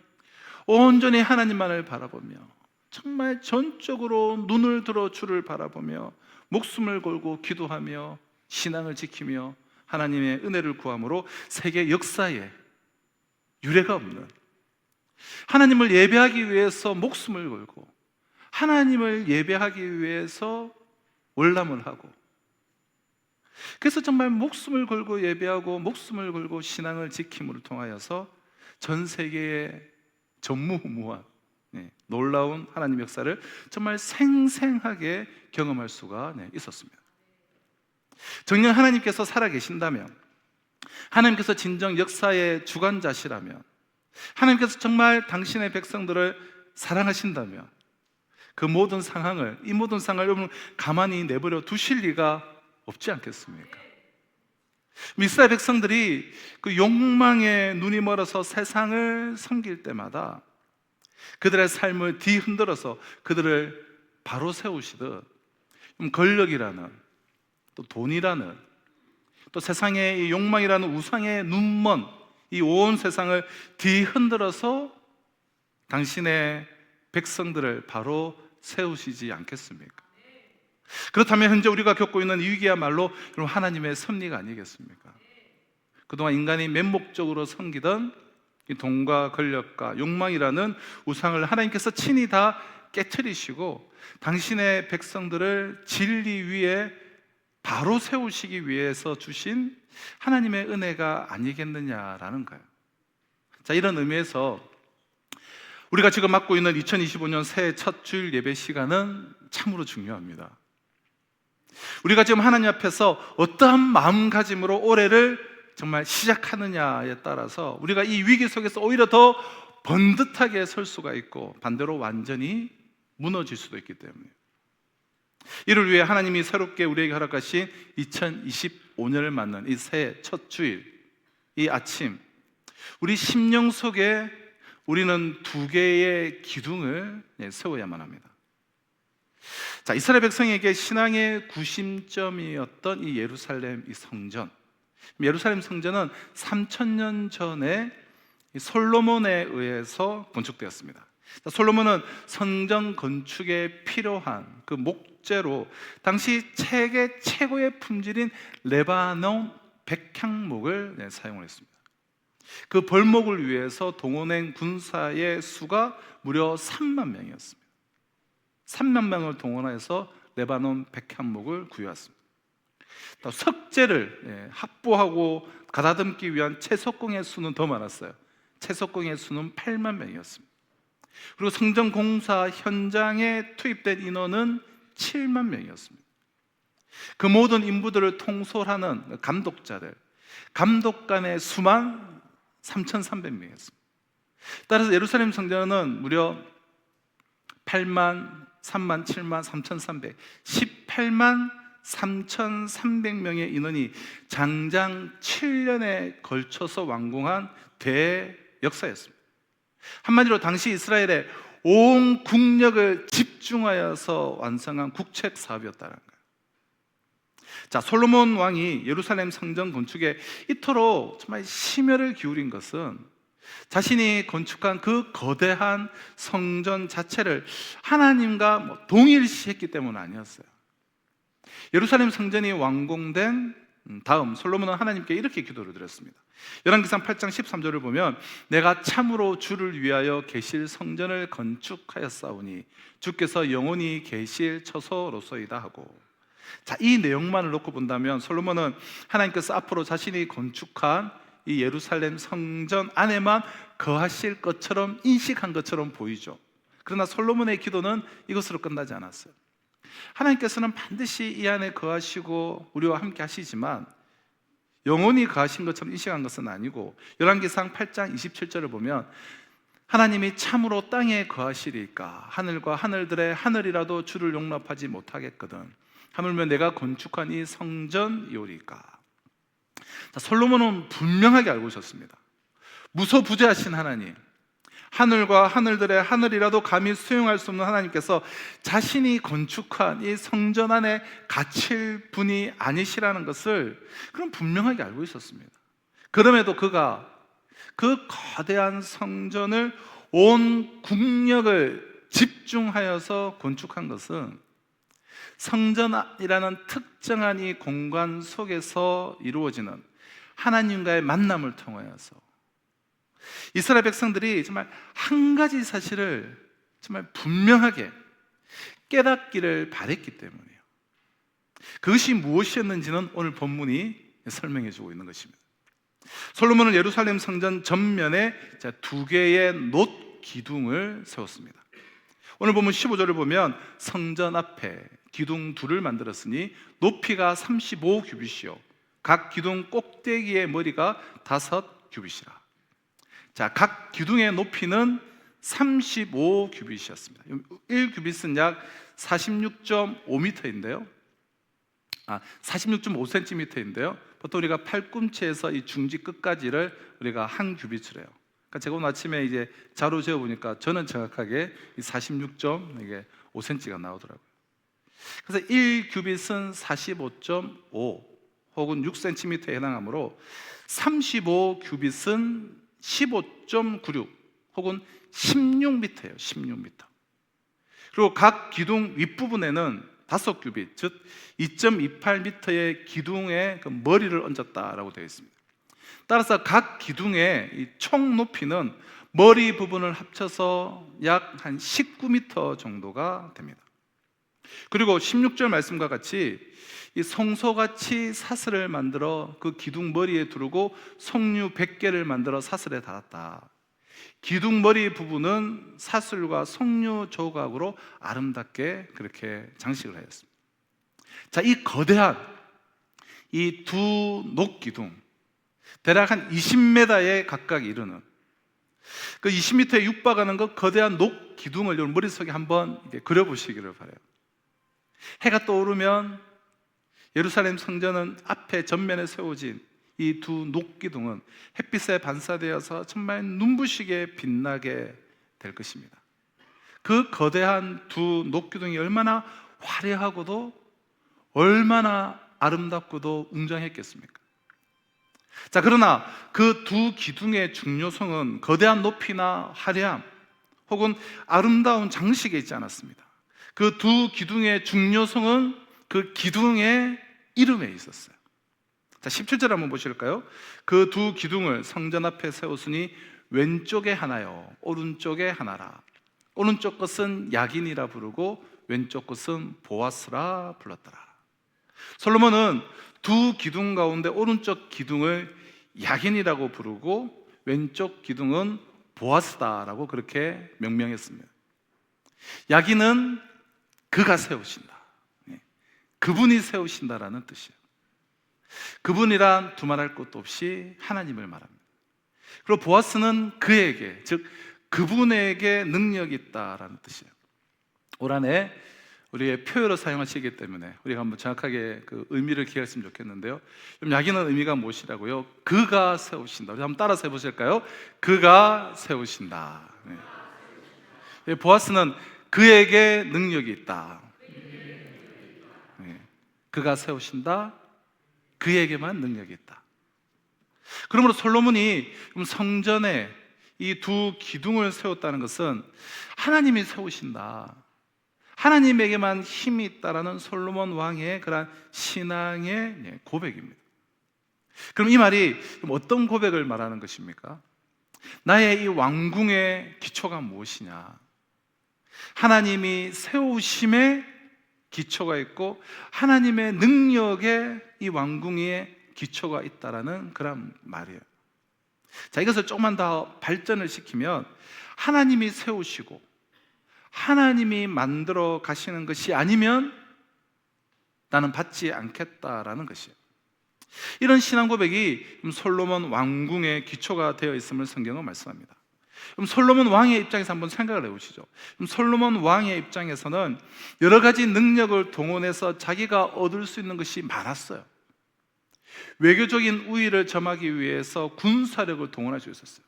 Speaker 2: 온전히 하나님만을 바라보며 정말 전적으로 눈을 들어 주를 바라보며 목숨을 걸고 기도하며 신앙을 지키며 하나님의 은혜를 구함으로 세계 역사에 유례가 없는, 하나님을 예배하기 위해서 목숨을 걸고 하나님을 예배하기 위해서 월남을 하고, 그래서 정말 목숨을 걸고 예배하고 목숨을 걸고 신앙을 지킴을 통하여서 전 세계의 전무후무한 놀라운 하나님 역사를 정말 생생하게 경험할 수가 있었습니다. 정녕 하나님께서 살아계신다면, 하나님께서 진정 역사의 주관자시라면, 하나님께서 정말 당신의 백성들을 사랑하신다면 그 모든 상황을, 이 모든 상황을 여러분 가만히 내버려 두실 리가 없지 않겠습니까? 이스라엘 백성들이 그 욕망에 눈이 멀어서 세상을 섬길 때마다 그들의 삶을 뒤흔들어서 그들을 바로 세우시듯 권력이라는, 또 돈이라는, 또 세상의 이 욕망이라는 우상의 눈먼 이 온 세상을 뒤흔들어서 당신의 백성들을 바로 세우시지 않겠습니까? 그렇다면 현재 우리가 겪고 있는 이 위기야말로 하나님의 섭리가 아니겠습니까? 그동안 인간이 맹목적으로 섬기던 이 돈과 권력과 욕망이라는 우상을 하나님께서 친히 다 깨트리시고 당신의 백성들을 진리 위에 바로 세우시기 위해서 주신 하나님의 은혜가 아니겠느냐라는 거예요. 자, 이런 의미에서 우리가 지금 맞고 있는 2025년 새해 첫 주일 예배 시간은 참으로 중요합니다. 우리가 지금 하나님 앞에서 어떠한 마음가짐으로 올해를 정말 시작하느냐에 따라서 우리가 이 위기 속에서 오히려 더 번듯하게 설 수가 있고, 반대로 완전히 무너질 수도 있기 때문에, 이를 위해 하나님이 새롭게 우리에게 허락하신 2025년을 맞는 이 새해 첫 주일, 이 아침, 우리 심령 속에 우리는 두 개의 기둥을 세워야만 합니다. 자, 이스라엘 백성에게 신앙의 구심점이었던 이 예루살렘 이 성전, 예루살렘 성전은 3000년 전에 솔로몬에 의해서 건축되었습니다. 솔로몬은 성전 건축에 필요한 그 목재로 당시 세계 최고의 품질인 레바논 백향목을 사용을 했습니다. 그 벌목을 위해서 동원한 군사의 수가 무려 3만 명이었습니다. 3만 명을 동원해서 레바논 백향목을 구해왔습니다. 또 석재를 합보하고 가다듬기 위한 채석공의 수는 더 많았어요. 채석공의 수는 8만 명이었습니다. 그리고 성전 공사 현장에 투입된 인원은 7만 명이었습니다. 그 모든 인부들을 통솔하는 감독자들, 감독관의 수만 3,300명이었습니다. 따라서 예루살렘 성전은 무려 8만, 3만, 7만, 3,300, 18만 3,300명의 인원이 장장 7년에 걸쳐서 완공한 대역사였습니다. 한마디로 당시 이스라엘의 온 국력을 집중하여서 완성한 국책 사업이었다는 거예요. 자, 솔로몬 왕이 예루살렘 성전 건축에 이토록 정말 심혈을 기울인 것은 자신이 건축한 그 거대한 성전 자체를 하나님과 동일시했기 때문 아니었어요. 예루살렘 성전이 완공된 다음 솔로몬은 하나님께 이렇게 기도를 드렸습니다. 열왕기상 8장 13절을 보면 내가 참으로 주를 위하여 계실 성전을 건축하였사오니 주께서 영원히 계실 처소로소이다 하고, 자, 이 내용만을 놓고 본다면 솔로몬은 하나님께서 앞으로 자신이 건축한 이 예루살렘 성전 안에만 거하실 것처럼 인식한 것처럼 보이죠. 그러나 솔로몬의 기도는 이것으로 끝나지 않았어요. 하나님께서는 반드시 이 안에 거하시고 우리와 함께 하시지만 영원히 거하신 것처럼 인식한 것은 아니고, 열왕기상 8장 27절을 보면 하나님이 참으로 땅에 거하시리까 하늘과 하늘들의 하늘이라도 주를 용납하지 못하겠거든 하물며 내가 건축한 이 성전이오리까. 자, 솔로몬은 분명하게 알고 있었습니다. 무소부재하신 하나님, 하늘과 하늘들의 하늘이라도 감히 수용할 수 없는 하나님께서 자신이 건축한 이 성전 안에 갇힐 분이 아니시라는 것을 그럼 분명하게 알고 있었습니다. 그럼에도 그가 그 거대한 성전을 온 국력을 집중하여서 건축한 것은 성전이라는 특정한 이 공간 속에서 이루어지는 하나님과의 만남을 통하여서 이스라엘 백성들이 정말 한 가지 사실을 정말 분명하게 깨닫기를 바랬기 때문이에요. 그것이 무엇이었는지는 오늘 본문이 설명해 주고 있는 것입니다. 솔로몬은 예루살렘 성전 전면에 2개의 놋 기둥을 세웠습니다. 오늘 본문 15절을 보면 성전 앞에 기둥 2를 만들었으니 높이가 35규빗이요 각 기둥 꼭대기의 머리가 5규빗이라. 자, 각 기둥의 높이는 35규빗이었습니다. 1규빗은 약 46.5m인데요. 46.5cm인데요. 보통 우리가 팔꿈치에서 이 중지 끝까지를 우리가 한 규빗을 해요. 그러니까 제가 오늘 아침에 이제 자료 재어 보니까 저는 정확하게 46.5cm가 나오더라고요. 그래서 1규빗은 45.5 혹은 6cm에 해당하므로 35규빗은 15.96 혹은 16m예요. 16m. 그리고 각 기둥 윗부분에는 5규빗, 즉 2.28m의 기둥에 그 머리를 얹었다라고 되어 있습니다. 따라서 각 기둥의 이 총 높이는 머리 부분을 합쳐서 약 한 19m 정도가 됩니다. 그리고 16절 말씀과 같이 이 성소같이 사슬을 만들어 그 기둥 머리에 두르고 석류 100개를 만들어 사슬에 달았다. 기둥 머리 부분은 사슬과 석류 조각으로 아름답게 그렇게 장식을 하였습니다. 자, 이 거대한 이 2 기둥 대략 한 20m에 각각 이르는 그 20m에 육박하는 그 거대한 기둥을 여러분 머릿속에 한번 그려보시기를 바라요. 해가 떠오르면 예루살렘 성전은 앞에 전면에 세워진 이 2 기둥은 햇빛에 반사되어서 정말 눈부시게 빛나게 될 것입니다. 그 거대한 2 기둥이 얼마나 화려하고도 얼마나 아름답고도 웅장했겠습니까? 자, 그러나 그 2 기둥의 중요성은 거대한 높이나 화려함 혹은 아름다운 장식에 있지 않았습니다. 그 2 기둥의 중요성은 그 기둥의 이름에 있었어요. 자, 17절 한번 보실까요? 그 2 기둥을 성전 앞에 세웠으니 왼쪽에 하나요 오른쪽에 하나라. 오른쪽 것은 야긴이라 부르고 왼쪽 것은 보아스라 불렀더라. 솔로몬은 2 기둥 가운데 오른쪽 기둥을 야긴이라고 부르고 왼쪽 기둥은 보아스다라고 그렇게 명명했습니다. 야긴은 그가 세우신다, 그분이 세우신다라는 뜻이에요. 그분이란 두말할 것도 없이 하나님을 말합니다. 그리고 보아스는 그에게, 즉 그분에게 능력이 있다라는 뜻이에요. 올 한해 우리의 표현으로 사용하시기 때문에 우리가 한번 정확하게 그 의미를 기억했으면 좋겠는데요. 야기는 의미가 무엇이라고요? 그가 세우신다. 우리 한번 따라서 해보실까요? 그가 세우신다. 네. 보아스는 그에게 능력이 있다. 네. 그가 세우신다. 그에게만 능력이 있다. 그러므로 솔로몬이 성전에 이 2 기둥을 세웠다는 것은 하나님이 세우신다, 하나님에게만 힘이 있다라는 솔로몬 왕의 그러한 신앙의 고백입니다. 그럼 이 말이 어떤 고백을 말하는 것입니까? 나의 이 왕궁의 기초가 무엇이냐? 하나님이 세우심에 기초가 있고 하나님의 능력에 이 왕궁의 기초가 있다라는 그런 말이에요. 자, 이것을 조금만 더 발전을 시키면 하나님이 세우시고 하나님이 만들어 가시는 것이 아니면 나는 받지 않겠다라는 것이에요. 이런 신앙 고백이 솔로몬 왕궁의 기초가 되어 있음을 성경은 말씀합니다. 그럼 솔로몬 왕의 입장에서 한번 생각을 해보시죠. 그럼 솔로몬 왕의 입장에서는 여러 가지 능력을 동원해서 자기가 얻을 수 있는 것이 많았어요. 외교적인 우위를 점하기 위해서 군사력을 동원할 수 있었어요.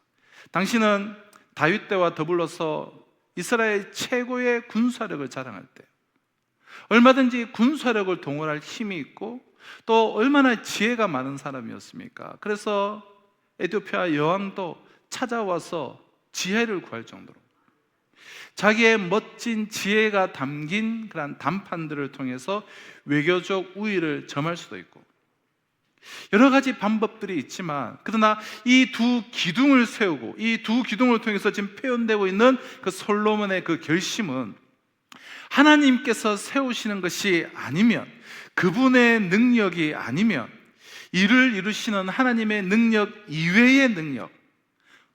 Speaker 2: 당시는 다윗 때와 더불어서 이스라엘 최고의 군사력을 자랑할 때 얼마든지 군사력을 동원할 힘이 있고 또 얼마나 지혜가 많은 사람이었습니까? 그래서 에티오피아 여왕도 찾아와서 지혜를 구할 정도로 자기의 멋진 지혜가 담긴 그런 담판들을 통해서 외교적 우위를 점할 수도 있고 여러 가지 방법들이 있지만 그러나 이 두 기둥을 세우고 이 두 기둥을 통해서 지금 표현되고 있는 그 솔로몬의 그 결심은 하나님께서 세우시는 것이 아니면 그분의 능력이 아니면 이를 이루시는 하나님의 능력 이외의 능력,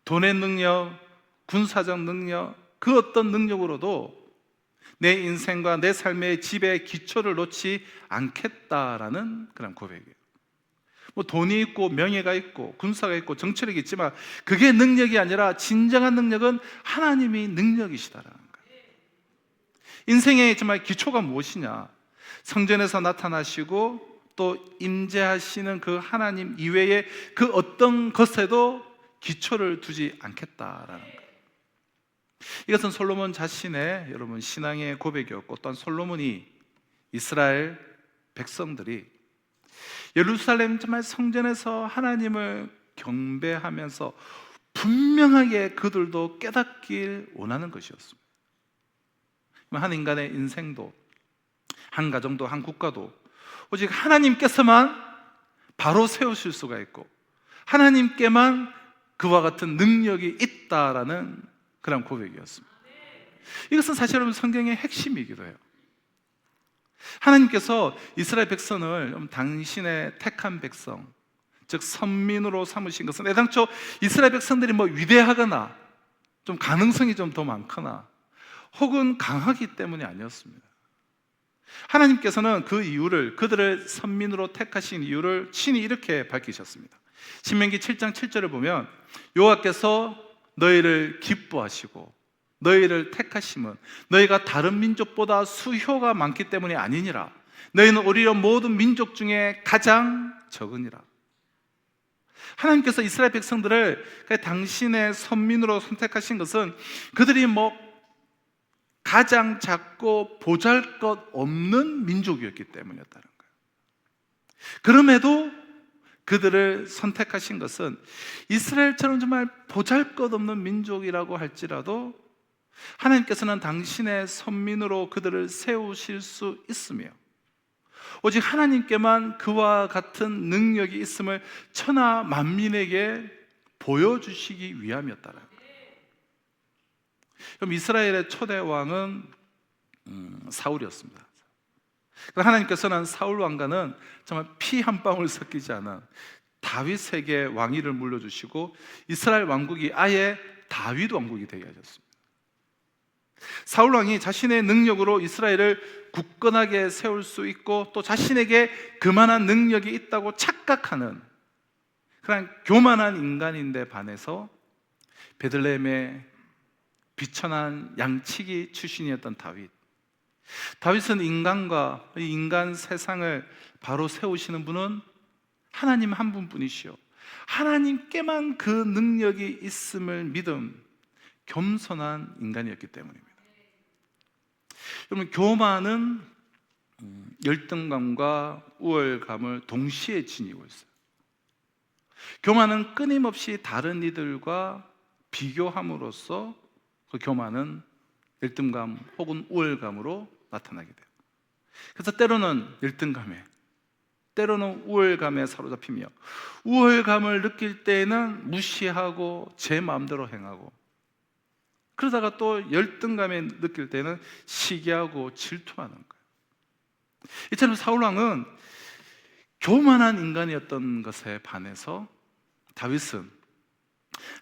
Speaker 2: 돈의 능력, 군사적 능력, 그 어떤 능력으로도 내 인생과 내 삶의 집의 기초를 놓지 않겠다라는 그런 고백이에요. 뭐 돈이 있고 명예가 있고 군사가 있고 정치력이 있지만 그게 능력이 아니라 진정한 능력은 하나님이 능력이시다라는 거예요. 인생의 정말 기초가 무엇이냐? 성전에서 나타나시고 또 임재하시는 그 하나님 이외의 그 어떤 것에도 기초를 두지 않겠다라는 거예요. 이것은 솔로몬 자신의 여러분 신앙의 고백이었고 또한 솔로몬이 이스라엘 백성들이 예루살렘 정말 성전에서 하나님을 경배하면서 분명하게 그들도 깨닫길 원하는 것이었습니다. 한 인간의 인생도 한 가정도 한 국가도 오직 하나님께서만 바로 세우실 수가 있고 하나님께만 그와 같은 능력이 있다라는 그런 고백이었습니다. 이것은 사실 여러분 성경의 핵심이기도 해요. 하나님께서 이스라엘 백성을 당신의 택한 백성, 즉 선민으로 삼으신 것은 애당초 이스라엘 백성들이 뭐 위대하거나 좀 가능성이 좀 더 많거나 혹은 강하기 때문이 아니었습니다. 하나님께서는 그 이유를, 그들을 선민으로 택하신 이유를 친히 이렇게 밝히셨습니다. 신명기 7장 7절을 보면 여호와께서 너희를 기뻐하시고 너희를 택하심은 너희가 다른 민족보다 수효가 많기 때문이 아니니라. 너희는 오히려 모든 민족 중에 가장 적으니라. 하나님께서 이스라엘 백성들을 당신의 선민으로 선택하신 것은 그들이 뭐 가장 작고 보잘것없는 민족이었기 때문이었다는 거예요. 그럼에도 그들을 선택하신 것은 이스라엘처럼 정말 보잘것없는 민족이라고 할지라도 하나님께서는 당신의 선민으로 그들을 세우실 수 있으며 오직 하나님께만 그와 같은 능력이 있음을 천하 만민에게 보여주시기 위함이었다는 거예요. 그럼 이스라엘의 초대 왕은 사울이었습니다. 하나님께서는 사울 왕과는 정말 피 한 방울 섞이지 않은 다윗에게 왕위를 물려주시고 이스라엘 왕국이 아예 다윗 왕국이 되게 하셨습니다. 사울 왕이 자신의 능력으로 이스라엘을 굳건하게 세울 수 있고 또 자신에게 그만한 능력이 있다고 착각하는 그런 교만한 인간인데 반해서 베들레헴의 비천한 양치기 출신이었던 다윗은 인간과 인간 세상을 바로 세우시는 분은 하나님 한 분뿐이시요 하나님께만 그 능력이 있음을 믿음 겸손한 인간이었기 때문입니다. 여러분, 교만은 열등감과 우월감을 동시에 지니고 있어요. 교만은 끊임없이 다른 이들과 비교함으로써 그 교만은 열등감 혹은 우월감으로 나타나게 돼요. 그래서 때로는 열등감에, 때로는 우월감에 사로잡히며 우월감을 느낄 때에는 무시하고 제 마음대로 행하고 그러다가 또 열등감에 느낄 때는 시기하고 질투하는 거예요. 이처럼 사울왕은 교만한 인간이었던 것에 반해서 다윗은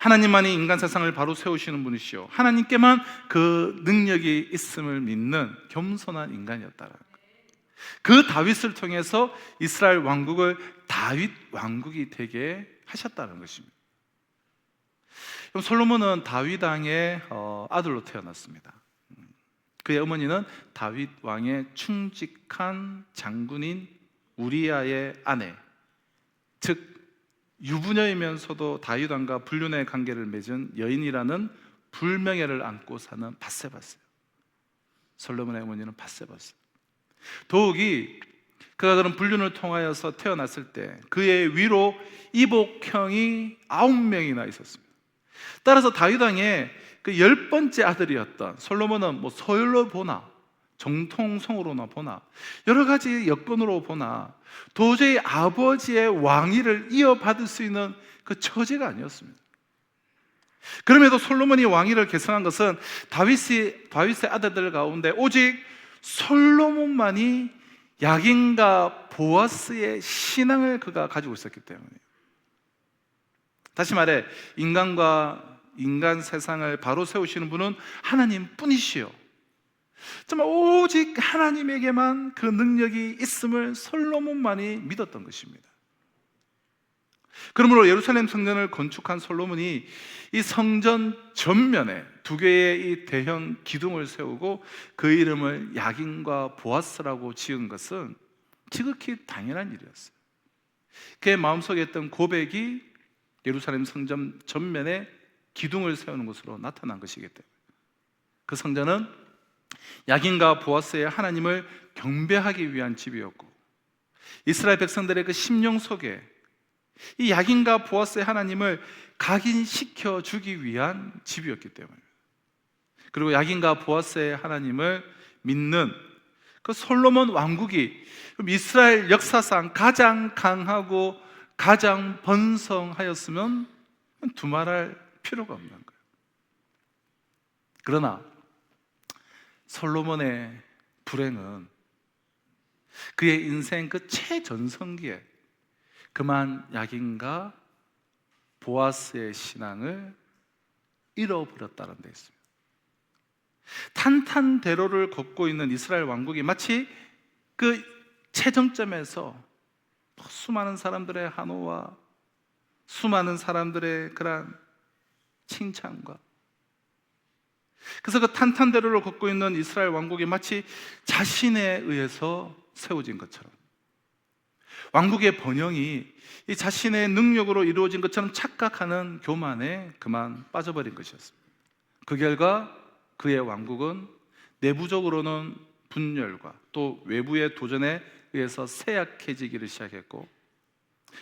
Speaker 2: 하나님만이 인간 세상을 바로 세우시는 분이시요 하나님께만 그 능력이 있음을 믿는 겸손한 인간이었다는 거예요. 그 다윗을 통해서 이스라엘 왕국을 다윗 왕국이 되게 하셨다는 것입니다. 솔로몬은 다윗 왕의 아들로 태어났습니다. 그의 어머니는 다윗 왕의 충직한 장군인 우리아의 아내, 즉 유부녀이면서도 다윗 왕과 불륜의 관계를 맺은 여인이라는 불명예를 안고 사는 밧세바세요. 솔로몬의 어머니는 밧세바세요. 더욱이 그가 그런 불륜을 통하여서 태어났을 때 그의 위로 이복형이 9명이나 있었습니다. 따라서 다윗 왕의 그 10번째 아들이었던 솔로몬은 뭐 서열로 보나 정통성으로나 보나 여러 가지 여건으로 보나 도저히 아버지의 왕위를 이어받을 수 있는 그 처지가 아니었습니다. 그럼에도 솔로몬이 왕위를 계승한 것은 다윗의 아들들 가운데 오직 솔로몬만이 야긴과 보아스의 신앙을 그가 가지고 있었기 때문이에요. 다시 말해 인간 세상을 바로 세우시는 분은 하나님 뿐이시요, 정말 오직 하나님에게만 그 능력이 있음을 솔로몬만이 믿었던 것입니다. 그러므로 예루살렘 성전을 건축한 솔로몬이 이 성전 전면에 2개의 이 대형 기둥을 세우고 그 이름을 야긴과 보아스라고 지은 것은 지극히 당연한 일이었어요. 그의 마음속에 있던 고백이 예루살렘 성전 전면에 기둥을 세우는 것으로 나타난 것이기 때문에 그 성전은 야긴과 보아스의 하나님을 경배하기 위한 집이었고 이스라엘 백성들의 그 심령 속에 이 야긴과 보아스의 하나님을 각인시켜 주기 위한 집이었기 때문입니다. 그리고 야긴과 보아스의 하나님을 믿는 그 솔로몬 왕국이 이스라엘 역사상 가장 강하고 가장 번성하였으면 두말할 필요가 없는 거예요. 그러나 솔로몬의 불행은 그의 인생 그 최전성기에 그만 야긴과 보아스의 신앙을 잃어버렸다는 데 있습니다. 탄탄대로를 걷고 있는 이스라엘 왕국이 마치 그 최정점에서 수많은 사람들의 환호와 수많은 사람들의 그런 칭찬과, 그래서 그 탄탄대로를 걷고 있는 이스라엘 왕국이 마치 자신에 의해서 세워진 것처럼, 왕국의 번영이 이 자신의 능력으로 이루어진 것처럼 착각하는 교만에 그만 빠져버린 것이었습니다. 그 결과 그의 왕국은 내부적으로는 분열과 또 외부의 도전에 의해서 쇠약해지기를 시작했고,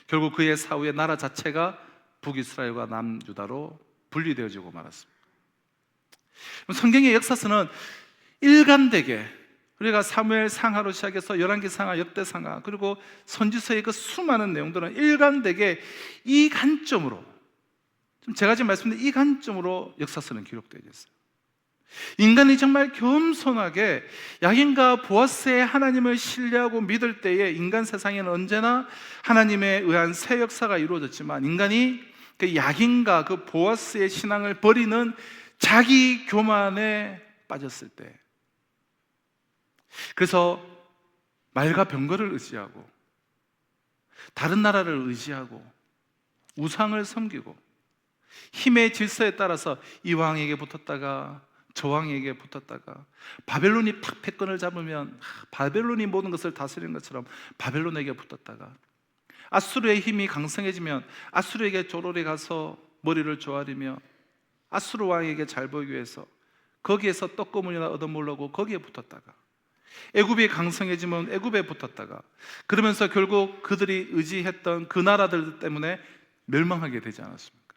Speaker 2: 결국 그의 사후에 나라 자체가 북이스라엘과 남유다로 분리되어지고 말았습니다. 성경의 역사서는 일관되게 우리가 사무엘 상하로 시작해서 열왕기 상하, 역대 상하, 그리고 선지서의 그 수많은 내용들은 일관되게 이 관점으로, 제가 지금 말씀드린 이 관점으로 역사서는 기록되어 있어요. 인간이 정말 겸손하게 야긴과 보아스의 하나님을 신뢰하고 믿을 때에 인간 세상에는 언제나 하나님에 의한 새 역사가 이루어졌지만, 인간이 그 야긴과 그 보아스의 신앙을 버리는 자기 교만에 빠졌을 때, 그래서 말과 병거를 의지하고 다른 나라를 의지하고 우상을 섬기고 힘의 질서에 따라서 이 왕에게 붙었다가 저 왕에게 붙었다가 바벨론이 팍 패권을 잡으면 바벨론이 모든 것을 다스리는 것처럼 바벨론에게 붙었다가 아수르의 힘이 강성해지면 아수르에게 조롤에 가서 머리를 조아리며 아수르 왕에게 잘 보이기 위해서 거기에서 떡고물이나 얻어먹으려고 거기에 붙었다가 애굽이 강성해지면 애굽에 붙었다가, 그러면서 결국 그들이 의지했던 그 나라들 때문에 멸망하게 되지 않았습니까?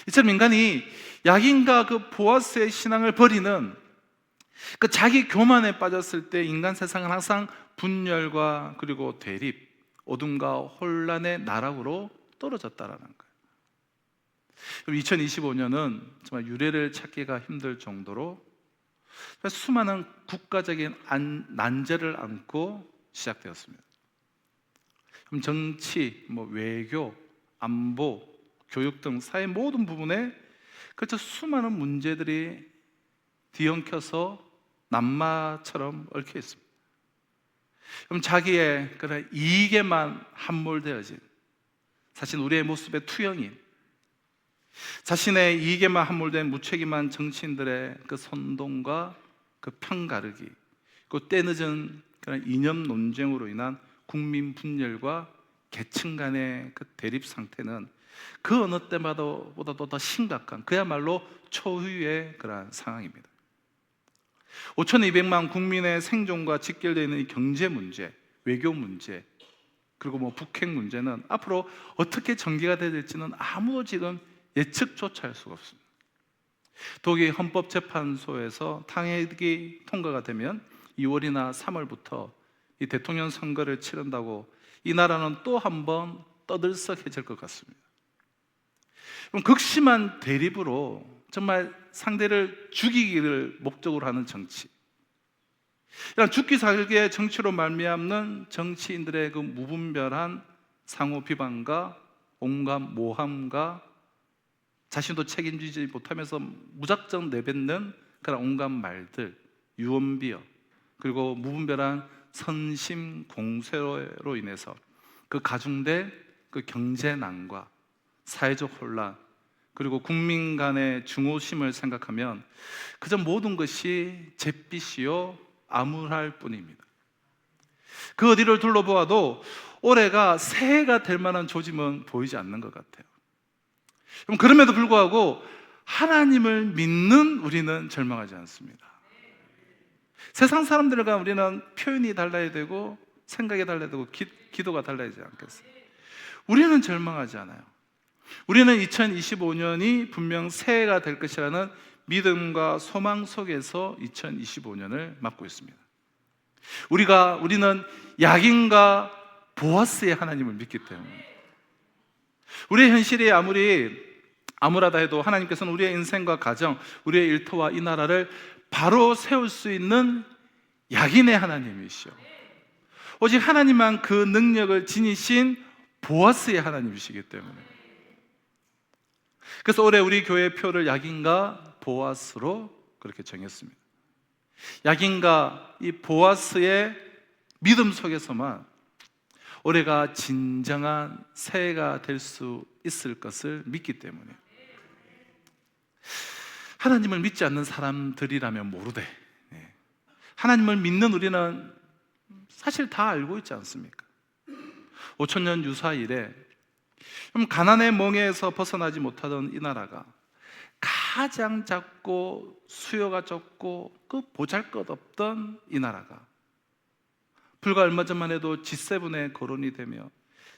Speaker 2: 이처럼 인간이 야긴과 그 보아스의 신앙을 버리는 그 자기 교만에 빠졌을 때 인간 세상은 항상 분열과 그리고 대립, 어둠과 혼란의 나락으로 떨어졌다라는 거예요. 2025년은 정말 유례를 찾기가 힘들 정도로 수많은 국가적인 난제를 안고 시작되었습니다. 그럼 정치, 외교, 안보, 교육 등 사회 모든 부분에 그렇죠, 수많은 문제들이 뒤엉켜서 남마처럼 얽혀 있습니다. 그럼 자기의 그런 이익에만 함몰되어진, 사실 우리의 모습의 투영인, 자신의 이익에만 함몰된 무책임한 정치인들의 그 선동과 그 편가르기, 그 때늦은 그런 이념 논쟁으로 인한 국민 분열과 계층 간의 그 대립 상태는 그 어느 때보다도 더 심각한 그야말로 초유의 그러한 상황입니다. 5,200만 국민의 생존과 직결되어 있는 이 경제 문제, 외교 문제, 그리고 북핵 문제는 앞으로 어떻게 전개가 될지는 아무도 지금 예측조차 할 수가 없습니다. 독일 헌법재판소에서 탄핵이 통과가 되면 2월이나 3월부터 이 대통령 선거를 치른다고 이 나라는 또 한 번 떠들썩해질 것 같습니다. 그럼 극심한 대립으로 정말 상대를 죽이기를 목적으로 하는 정치, 이런 죽기 살기의 정치로 말미암는 정치인들의 그 무분별한 상호 비방과 온갖 모함과 자신도 책임지지 못하면서 무작정 내뱉는 그런 온갖 말들, 유언비어, 그리고 무분별한 선심 공세로 인해서 그 가중된 그 경제난과 사회적 혼란, 그리고 국민 간의 중호심을 생각하면 그저 모든 것이 잿빛이요 암울할 뿐입니다. 그 어디를 둘러보아도 올해가 새해가 될 만한 조짐은 보이지 않는 것 같아요. 그럼에도 불구하고 하나님을 믿는 우리는 절망하지 않습니다. 세상 사람들과 우리는 표현이 달라야 되고 생각이 달라야 되고 기도가 달라야지 않겠어요? 우리는 절망하지 않아요. 우리는 2025년이 분명 새해가 될 것이라는 믿음과 소망 속에서 2025년을 맞고 있습니다. 우리는 야긴과 보아스의 하나님을 믿기 때문에 우리의 현실이 아무리 암울하다 해도 하나님께서는 우리의 인생과 가정, 우리의 일터와 이 나라를 바로 세울 수 있는 야긴의 하나님이시오. 오직 하나님만 그 능력을 지니신 보아스의 하나님이시기 때문에, 그래서 올해 우리 교회 표를 야긴과 보아스로 그렇게 정했습니다. 야긴과 이 보아스의 믿음 속에서만 올해가 진정한 새해가 될 수 있을 것을 믿기 때문에, 하나님을 믿지 않는 사람들이라면 모르되 하나님을 믿는 우리는 사실 다 알고 있지 않습니까? 5,000년 유사 이래 가난의 멍에에서 벗어나지 못하던 이 나라가 가장 작고 수요가 적고 그 보잘것없던 이 나라가 불과 얼마 전만 해도 G7의 거론이 되며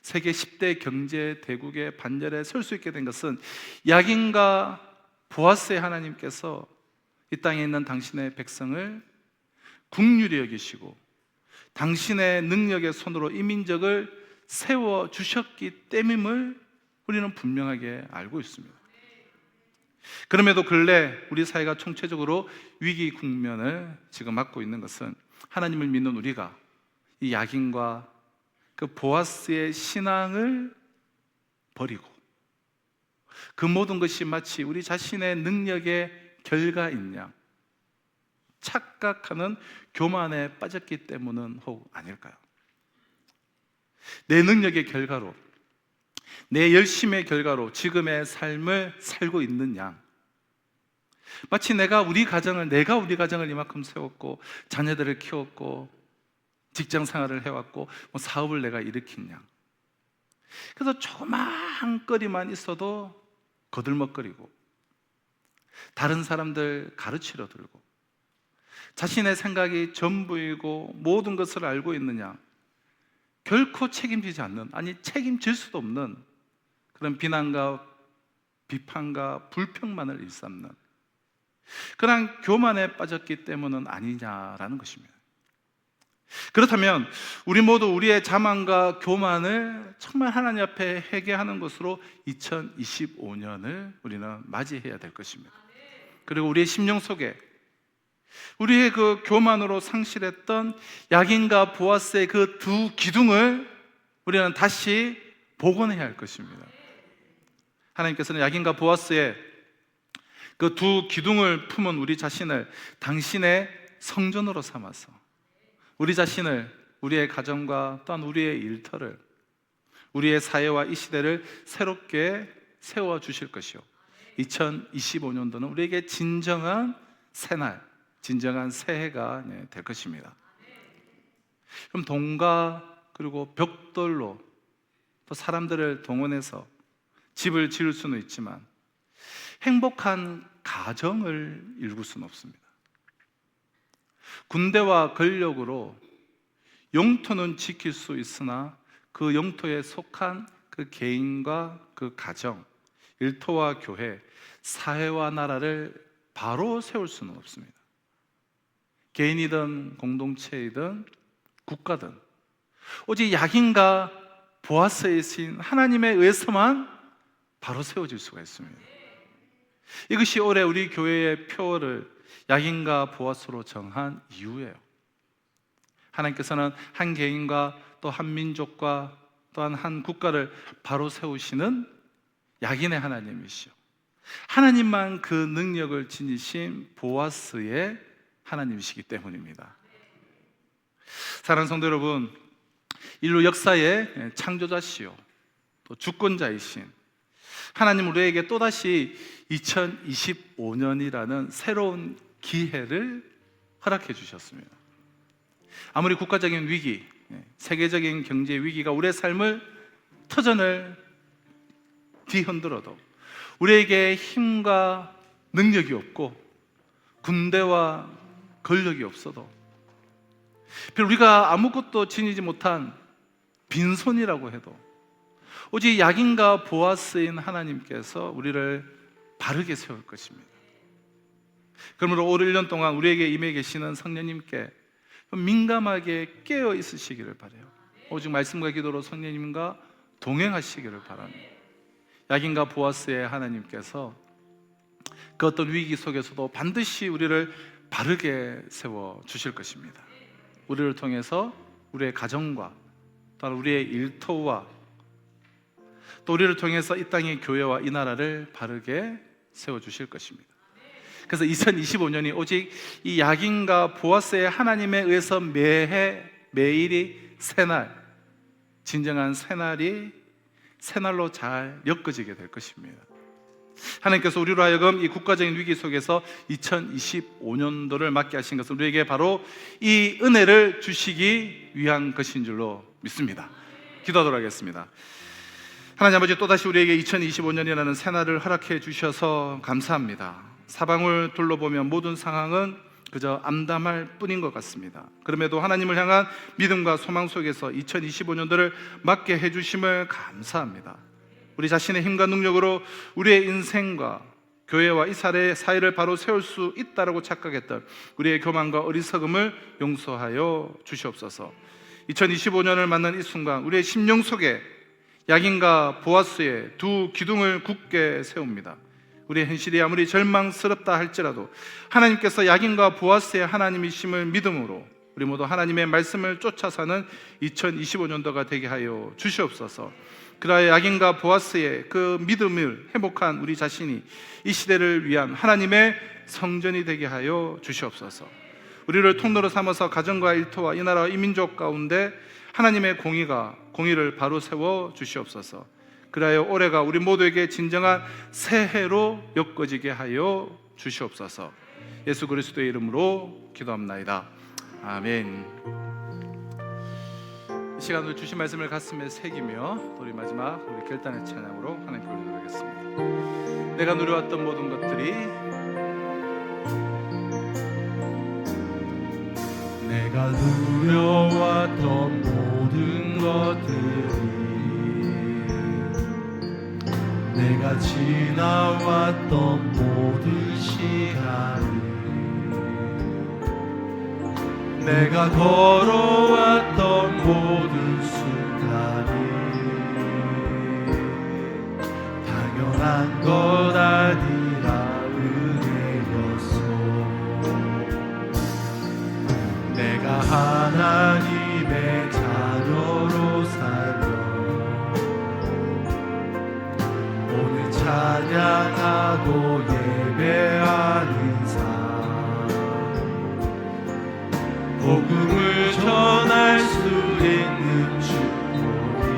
Speaker 2: 세계 10대 경제 대국의 반열에 설 수 있게 된 것은 야긴과 보아스의 하나님께서 이 땅에 있는 당신의 백성을 긍휼히 여기시고 당신의 능력의 손으로 이 민족을 세워주셨기 때문임을 우리는 분명하게 알고 있습니다. 그럼에도 근래 우리 사회가 총체적으로 위기 국면을 지금 맞고 있는 것은 하나님을 믿는 우리가 이 야긴과 그 보아스의 신앙을 버리고 그 모든 것이 마치 우리 자신의 능력의 결과인 양 착각하는 교만에 빠졌기 때문은 혹 아닐까요? 내 능력의 결과로, 내 열심의 결과로 지금의 삶을 살고 있는 양, 마치 내가 우리 가정을 이만큼 세웠고 자녀들을 키웠고 직장 생활을 해왔고 사업을 내가 일으킨 양, 그래서 조그마한 거리만 있어도 거들먹거리고 다른 사람들 가르치려 들고 자신의 생각이 전부이고 모든 것을 알고 있는 양, 결코 책임지지 않는, 아니 책임질 수도 없는 그런 비난과 비판과 불평만을 일삼는 그런 교만에 빠졌기 때문은 아니냐라는 것입니다. 그렇다면 우리 모두 우리의 자만과 교만을 정말 하나님 앞에 회개하는 것으로 2025년을 우리는 맞이해야 될 것입니다. 그리고 우리의 심령 속에 우리의 그 교만으로 상실했던 야긴과 보아스의 그 두 기둥을 우리는 다시 복원해야 할 것입니다. 하나님께서는 야긴과 보아스의 그 두 기둥을 품은 우리 자신을 당신의 성전으로 삼아서 우리 자신을, 우리의 가정과 또한 우리의 일터를, 우리의 사회와 이 시대를 새롭게 세워주실 것이요 2025년도는 우리에게 진정한 새날, 진정한 새해가 될 것입니다. 그럼 돈과 그리고 벽돌로 또 사람들을 동원해서 집을 지을 수는 있지만 행복한 가정을 이룰 수는 없습니다. 군대와 권력으로 영토는 지킬 수 있으나 그 영토에 속한 그 개인과 그 가정, 일터와 교회, 사회와 나라를 바로 세울 수는 없습니다. 개인이든 공동체이든 국가든 오직 야긴과 보아스의 신 하나님에 의해서만 바로 세워질 수가 있습니다. 이것이 올해 우리 교회의 표어를 야긴과 보아스로 정한 이유예요. 하나님께서는 한 개인과 또 한 민족과 또한 한 국가를 바로 세우시는 야긴의 하나님이시오. 하나님만 그 능력을 지니신 보아스의 하나님이시기 때문입니다. 사랑하는 성도 여러분, 인류 역사의 창조자시요 또 주권자이신 하나님, 우리에게 또다시 2025년이라는 새로운 기회를 허락해 주셨습니다. 아무리 국가적인 위기, 세계적인 경제 위기가 우리의 삶을 터전을 뒤흔들어도 우리에게 힘과 능력이 없고 군대와 권력이 없어도 비록 우리가 아무것도 지니지 못한 빈손이라고 해도 오직 야긴과 보아스인 하나님께서 우리를 바르게 세울 것입니다. 그러므로 올 1년 동안 우리에게 임해 계시는 성령님께 민감하게 깨어 있으시기를 바라요. 오직 말씀과 기도로 성령님과 동행하시기를 바랍니다. 야긴과 보아스의 하나님께서 그 어떤 위기 속에서도 반드시 우리를 바르게 세워 주실 것입니다. 우리를 통해서 우리의 가정과 또 우리의 일터와 또 우리를 통해서 이 땅의 교회와 이 나라를 바르게 세워 주실 것입니다. 그래서 2025년이 오직 이 야긴과 보아스의 하나님에 의해서 매일이 새날, 진정한 새날로 잘 엮어지게 될 것입니다. 하나님께서 우리로 하여금 이 국가적인 위기 속에서 2025년도를 맞게 하신 것은 우리에게 바로 이 은혜를 주시기 위한 것인 줄로 믿습니다. 기도하도록 하겠습니다. 하나님 아버지, 또다시 우리에게 2025년이라는 새날을 허락해 주셔서 감사합니다. 사방을 둘러보면 모든 상황은 그저 암담할 뿐인 것 같습니다. 그럼에도 하나님을 향한 믿음과 소망 속에서 2025년도를 맞게 해주심을 감사합니다. 우리 자신의 힘과 능력으로 우리의 인생과 교회와 이 사회를 바로 세울 수 있다라고 착각했던 우리의 교만과 어리석음을 용서하여 주시옵소서. 2025년을 맞는 이 순간 우리의 심령 속에 야긴과 보아스의 두 기둥을 굳게 세웁니다. 우리의 현실이 아무리 절망스럽다 할지라도 하나님께서 야긴과 보아스의 하나님이심을 믿음으로 우리 모두 하나님의 말씀을 쫓아 사는 2025년도가 되게 하여 주시옵소서. 그러하여 야긴과 보아스의 그 믿음을 회복한 우리 자신이 이 시대를 위한 하나님의 성전이 되게 하여 주시옵소서. 우리를 통로로 삼아서 가정과 일터와 이 나라와 이 민족 가운데 하나님의 공의를 바로 세워 주시옵소서. 그리하여 올해가 우리 모두에게 진정한 새해로 엮어지게 하여 주시옵소서. 예수 그리스도의 이름으로 기도합나이다. 아멘. 이 시간 우리 주신 말씀을 가슴에 새기며 우리 마지막 우리 결단의 찬양으로 하나님께 올려드리겠습니다. 내가 누려왔던 모든 것들이,
Speaker 1: 내가 누려왔던 모든 것들이, 내가 지나왔던 모든 시간이, 내가 걸어왔던 모든 순간이 당연한 것 아니라 은혜였어. 내가 하나님의 자녀로 살며 오늘 찬양하고 예배하는 삶, 복음을 전할 수 있는 축복이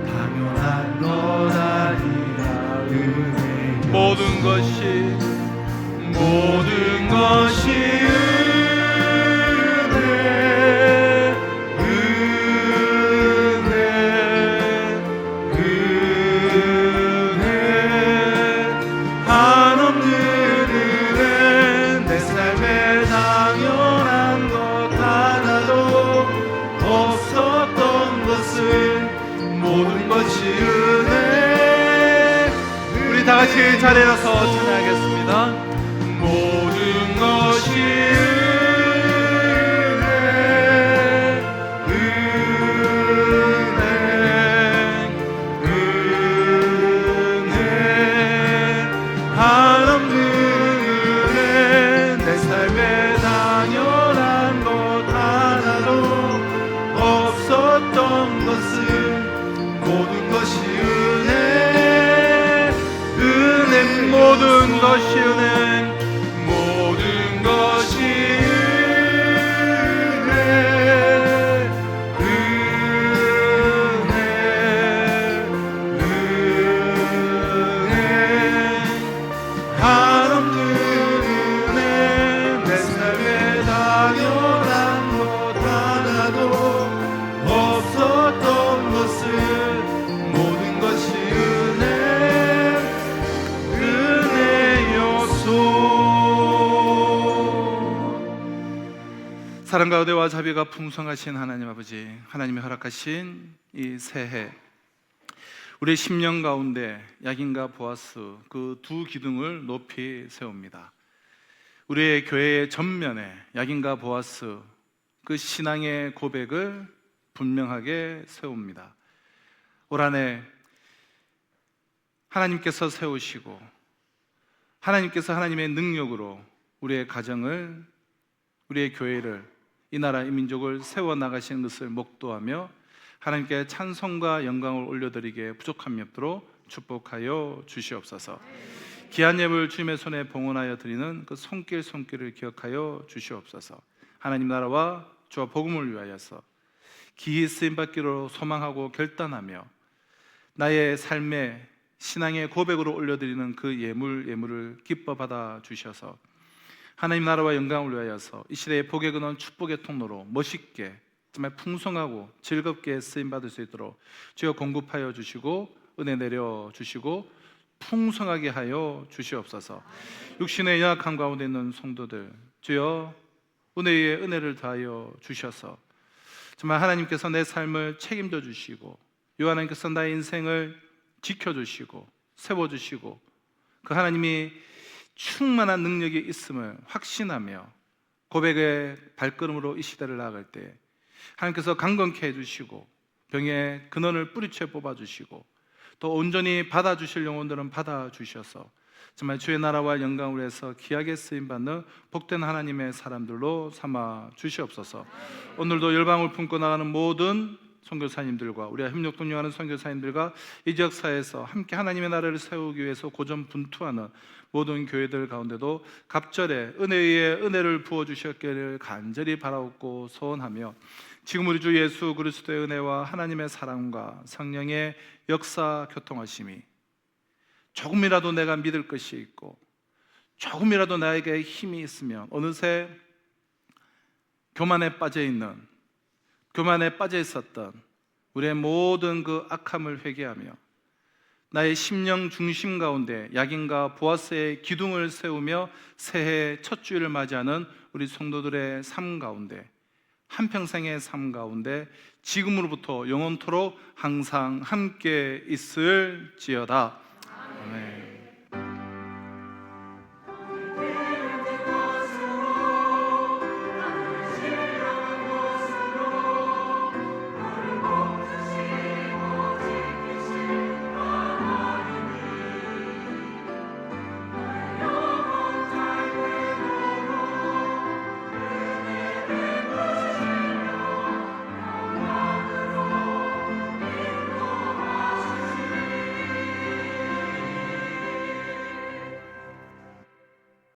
Speaker 1: 당연한 것 아니라 은혜. 모든 것이 은혜,
Speaker 2: 같이 자리에서 찬양하겠습니다. 모든 것이 모든 것이 은혜, 모든 것이 은혜, 한없는 은혜. 내 삶에 당연한 것 하나도 없었던 것을 모든 것이 사랑과 은혜와 자비가 풍성하신 하나님 아버지, 하나님이 허락하신 이 새해 우리의 심령 가운데 야긴과 보아스 그 두 기둥을 높이 세웁니다. 우리의 교회의 전면에 야긴과 보아스 그 신앙의 고백을 분명하게 세웁니다. 올 한 해 하나님께서 세우시고 하나님께서 하나님의 능력으로 우리의 가정을, 우리의 교회를, 이 나라 이 민족을 세워나가시는 것을 목도하며 하나님께 찬송과 영광을 올려드리기에 부족함이 없도록 축복하여 주시옵소서. 귀한 예물 주님의 손에 봉헌하여 드리는 그 손길을 기억하여 주시옵소서. 하나님 나라와 주와 복음을 위하여서 기이 쓰임받기로 소망하고 결단하며 나의 삶의 신앙의 고백으로 올려드리는 그 예물을 기뻐 받아 주셔서 하나님 나라와 영광을 위하여서 이 시대의 복의 근원 축복의 통로로 멋있게 정말 풍성하고 즐겁게 쓰임받을 수 있도록 주여 공급하여 주시고 은혜 내려 주시고 풍성하게 하여 주시옵소서. 육신의 연약한 가운데 있는 성도들 주여 은혜 위에 은혜를 더하여 주셔서 정말 하나님께서 내 삶을 책임져 주시고 하나님께서 나의 인생을 지켜주시고 세워주시고 그 하나님이 충만한 능력이 있음을 확신하며 고백의 발걸음으로 이 시대를 나아갈 때 하나님께서 강건케 해주시고 병의 근원을 뿌리채 뽑아주시고 또 온전히 받아주실 영혼들은 받아주셔서 정말 주의 나라와 영광을 위해서 귀하게 쓰임받는 복된 하나님의 사람들로 삼아 주시옵소서. 오늘도 열방을 품고 나가는 모든 선교사님들과 우리가 협력 동료하는 선교사님들과 이 지역사회에서 함께 하나님의 나라를 세우기 위해서 고전분투하는 모든 교회들 가운데도 갑절에 은혜 위에 은혜를 부어주셨기를 간절히 바라옵고 소원하며 지금 우리 주 예수 그리스도의 은혜와 하나님의 사랑과 성령의 역사 교통하심이 조금이라도 내가 믿을 것이 있고 조금이라도 나에게 힘이 있으면 어느새 교만에 빠져 있었던 우리의 모든 그 악함을 회개하며 나의 심령 중심 가운데 야긴과 보아스의 기둥을 세우며 새해 첫 주일을 맞이하는 우리 성도들의 삶 가운데 한평생의 삶 가운데 지금으로부터 영원토록 항상 함께 있을지어다. 아멘.